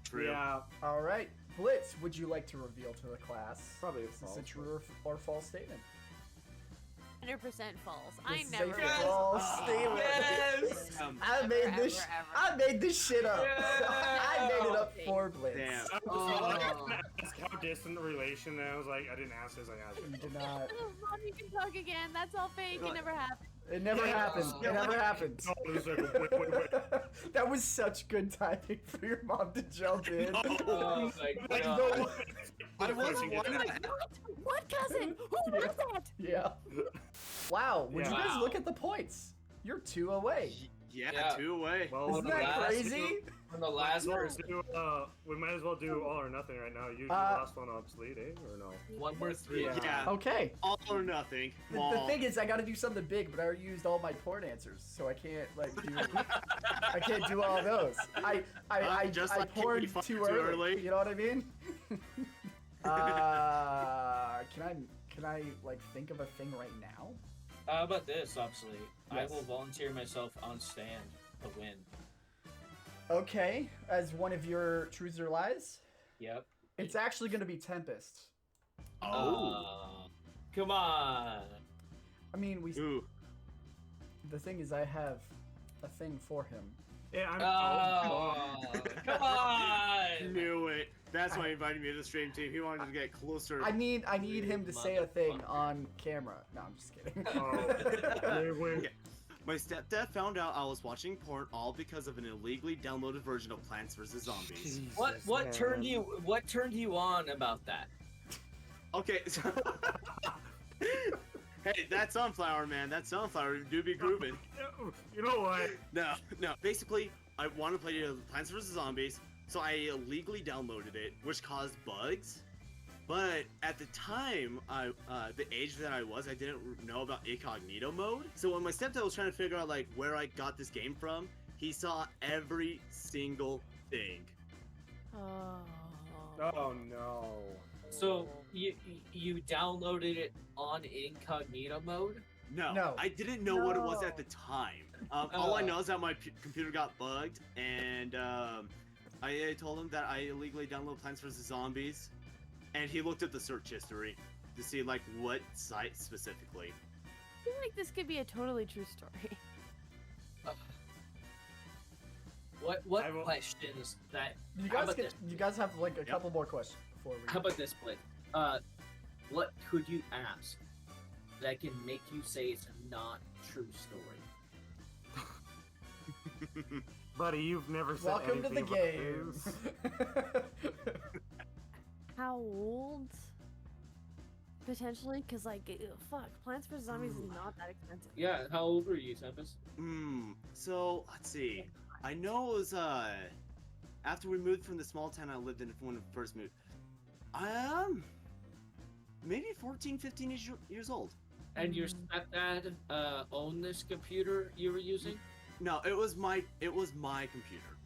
S5: True.
S2: Yeah,
S1: All right. Blitz, would you like to reveal to the class?
S2: probably
S1: Is this a true or false statement?
S4: 100% false. I
S1: This is
S4: never.
S1: a
S3: Yes!
S1: false statement.
S3: Yes!
S1: I made
S4: Ever,
S1: this.
S4: ever.
S1: I made this shit up.
S3: Yeah.
S1: I made it up for Blitz.
S5: Damn.
S2: I was
S3: Oh.
S2: gonna ask how distant the relation, and I was like, I didn't ask this. I asked
S1: You
S2: it.
S1: did not.
S4: Oh, Mom, you can talk again. That's all fake. It never happened.
S1: It never
S2: Yeah.
S1: happened. It never happened.
S2: No, it was like, wait.
S1: That was such good timing for your mom to jump in.
S3: Oh my
S2: Like,
S3: God.
S2: no,
S5: I was
S2: Forcing it.
S5: wondering.
S4: What cousin? Who was that?
S1: Yeah. Wow. Would you
S2: Yeah.
S1: guys look at the points? You're 2 away.
S5: Yeah,
S3: Yeah.
S5: 2 away.
S2: Well,
S1: Isn't
S3: the
S1: that
S3: last
S1: crazy?
S3: From the last
S2: Well,
S3: person.
S2: we might as well do all or nothing right now. Usually the last one obsolete, eh? Or no?
S3: 1 more 3.
S5: Yeah.
S1: Okay.
S5: All or nothing.
S1: The
S5: Well,
S1: thing is, I got to do something big, but I already used all my porn answers, so I can't like do. I can't do all those. I
S5: Just like
S1: porned
S5: Kitty
S1: too
S5: fucked too
S1: early.
S5: early.
S1: You know what I mean? Can I like think of a thing right now?
S3: How about this, obsolete?
S1: Yes.
S3: I will volunteer myself on stand to win.
S1: Okay, as one of your truths or lies,
S3: Yep.
S1: it's actually going to be Tempest.
S3: Come on.
S1: I mean,
S5: Ooh.
S1: the thing is, I have a thing for him.
S2: Yeah, I'm.
S3: Oh, come on.
S5: Knew it. That's why he invited me to the stream team. He wanted to get closer.
S1: I need him to say a thing on camera. No, I'm just kidding.
S2: Wait.
S5: My stepdad found out I was watching porn all because of an illegally downloaded version of Plants vs Zombies.
S3: What turned you on about that?
S5: Okay, so hey, that sunflower, man. That sunflower do be grooving.
S2: You know what?
S5: No. Basically, I want to play Plants vs Zombies, so I illegally downloaded it, which caused bugs. But at the time, the age that I was, I didn't know about incognito mode. So when my stepdad was trying to figure out like where I got this game from, he saw every single thing.
S4: Oh.
S2: Oh no.
S3: So you downloaded it on incognito mode?
S5: No, I didn't know what it was at the time. All I know is that my computer got bugged, and I told him that I illegally downloaded Plants vs Zombies, and he looked at the search history to see like what site specifically.
S4: I feel like this could be a totally true story.
S3: What questions that
S1: You
S3: how
S1: guys
S3: about
S1: get,
S3: this?
S1: you guys have like a couple more questions before we.
S3: How about this, Blake? What could you ask that can make you say it's a not true story?
S2: Buddy, you've never said
S1: Welcome to the
S2: anything about
S1: game.
S2: this.
S4: How old? Potentially, because like, fuck, Plants vs Zombies is not that expensive.
S3: Yeah, how old were you, Tempest?
S5: So let's see. I know it was after we moved from the small town I lived in when we first moved. Maybe 14, 15 years old.
S3: And your stepdad owned this computer you were using?
S5: No, it was my computer.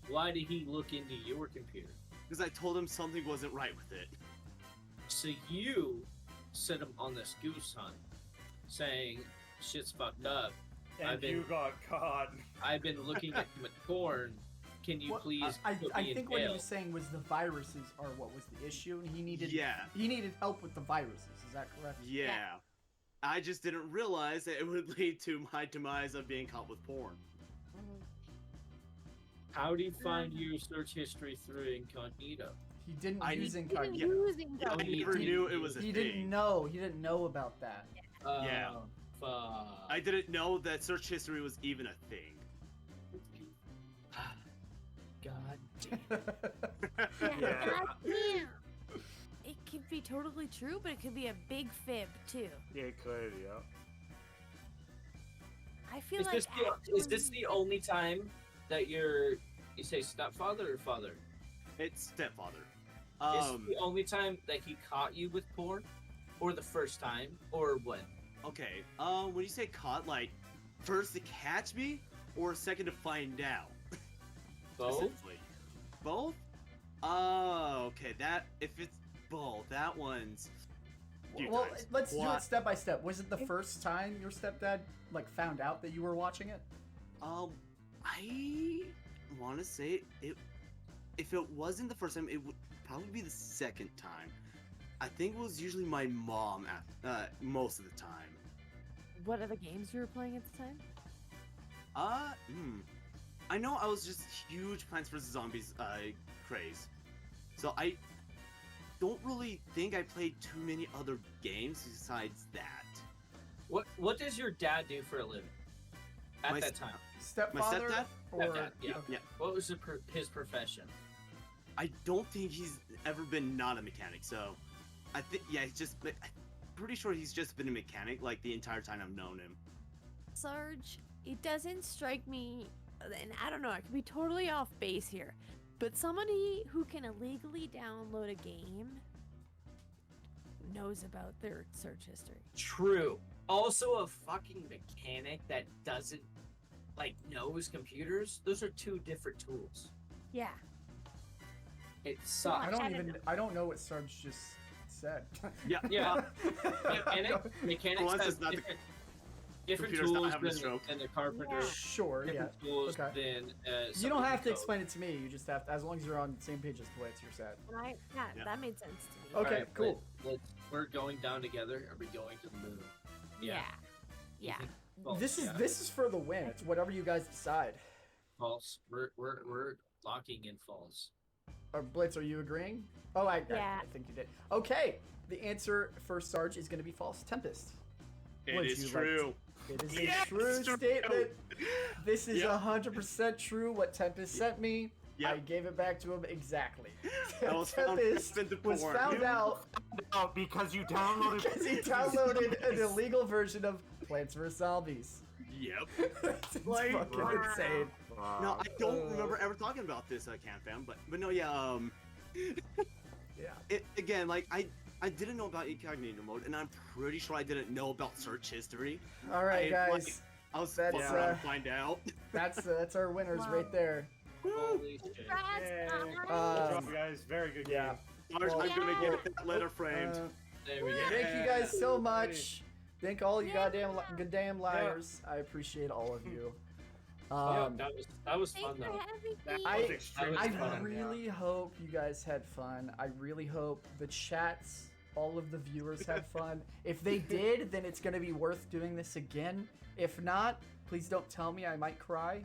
S3: Why did he look into your computer?
S5: Because I told him something wasn't right with it.
S3: So you sent him on this goose hunt, saying, shit's fucked up.
S2: And you got caught.
S3: I've been looking at him at porn. Can you
S1: Well,
S3: please
S1: I
S3: put me in
S1: think what he
S3: jail?
S1: was saying was the viruses are what was the issue, and he needed
S5: Yeah.
S1: help with the viruses. Is that correct?
S5: Yeah. I just didn't realize that it would lead to my demise of being caught with porn.
S3: How do you find your search history through incognito?
S1: He didn't
S5: I
S1: use
S5: need-
S1: incognito.
S5: I never knew it was a
S1: He
S5: thing.
S1: didn't know. He didn't know about that.
S5: Yeah.
S3: Fuck.
S5: I didn't know that search history was even a thing.
S3: God.
S2: Yeah.
S4: Goddamn. It could be totally true, but it could be a big fib too.
S2: Yeah, it could, yeah.
S4: I feel
S3: Is
S4: like
S3: this the only time that you say stepfather or father?
S5: It's stepfather.
S3: Is it the only time that he caught you with porn? Or the first time? Or what?
S5: Okay. When you say caught, like first to catch me, or second to find out?
S3: Both?
S5: Specifically. Both? Oh, okay. That if it's both, that one's. few
S1: Well,
S5: times.
S1: let's do
S5: What?
S1: it step by step. Was it the first time your stepdad like found out that you were watching it?
S5: I want to say it. If it wasn't the first time, it would probably be the second time. I think it was usually my mom most of the time.
S4: what other games you were playing at the time?
S5: I know I was just huge Plants vs Zombies craze, so I don't really think I played too many other games besides that.
S3: What does your dad do for a living? At
S5: My
S3: that time?
S1: Stepfather
S5: stepdad?
S1: or
S3: Stepdad, yeah.
S5: Yeah,
S3: What was his profession?
S5: I don't think he's ever been not a mechanic. So, I think I'm pretty sure he's just been a mechanic like the entire time I've known him.
S4: Sarge, it doesn't strike me, and I don't know, I could be totally off base here, but somebody who can illegally download a game knows about their search history.
S3: True. Also, a fucking mechanic that doesn't knows computers. Those are two different tools.
S4: Yeah.
S3: It sucks.
S1: I don't know what Sarge just said.
S5: Yeah,
S3: Yeah. Mechanics
S5: For once,
S3: have
S5: it's not the
S3: different
S5: computer's not
S3: tools
S5: having a
S3: than
S5: stroke.
S3: the carpenter.
S4: Yeah.
S1: Sure, yeah.
S3: Different tools
S1: Okay.
S3: than
S1: You don't have to
S3: code.
S1: explain it to me. You just have to, as long as you're on the same page as Blitz, you're set.
S4: And
S5: Yeah.
S4: that made sense to me.
S1: Okay,
S3: Alright,
S1: cool.
S3: We're going down together. Are we going to the moon?
S4: Yeah.
S3: You
S4: Yeah.
S3: think false?
S1: This is
S3: Yeah.
S1: this is for the win. It's whatever you guys decide.
S3: false. We're locking in false.
S1: Blitz, are you agreeing? Oh,
S4: Yeah.
S1: I think you did. Okay, the answer for Sarge is going to be false. Tempest.
S5: It
S1: Would
S5: is
S1: you like
S5: true.
S1: It is
S5: Yes,
S1: a true
S5: true.
S1: statement. This is
S5: Yep.
S1: 100% true. What Tempest sent me,
S5: Yep.
S1: I gave it back to him exactly.
S5: I was found-
S1: Tempest
S5: spent the
S1: was
S5: porn.
S1: found out
S2: Oh, because you downloaded.
S1: because he downloaded an illegal version of Plants vs Zombies.
S5: Yep.
S1: It's
S5: Like-
S1: fucking
S4: Wow.
S1: insane.
S5: No, I don't remember ever talking about this Can Fam, but no, yeah.
S1: Yeah.
S5: Again, like I didn't know about incognito mode, and I'm pretty sure I didn't know about search history.
S1: All right,
S5: I,
S1: guys.
S5: I was
S1: That's,
S5: fucking around to find out.
S1: That's our winners
S4: Wow.
S1: right there.
S3: Holy shit.
S4: Congrats,
S2: Yay.
S4: guys.
S2: Good
S1: Um,
S2: job, guys. Very good
S1: yeah.
S2: game.
S5: Sarge, I'm gonna
S4: Yeah.
S5: get that letter framed.
S3: There we go.
S1: Thank you guys so
S2: Yeah.
S1: much. Thank all you
S4: Yeah.
S1: goddamn liars. I appreciate all of you.
S3: Yeah, that was
S4: Thanks
S3: fun
S4: for
S3: though.
S4: having
S2: That
S4: me.
S2: was
S1: I-
S2: extremely
S1: I
S3: fun,
S1: really hope you guys had fun. I really hope the chats, all of the viewers had fun. If they did, then it's gonna be worth doing this again. If not, please don't tell me. I might cry.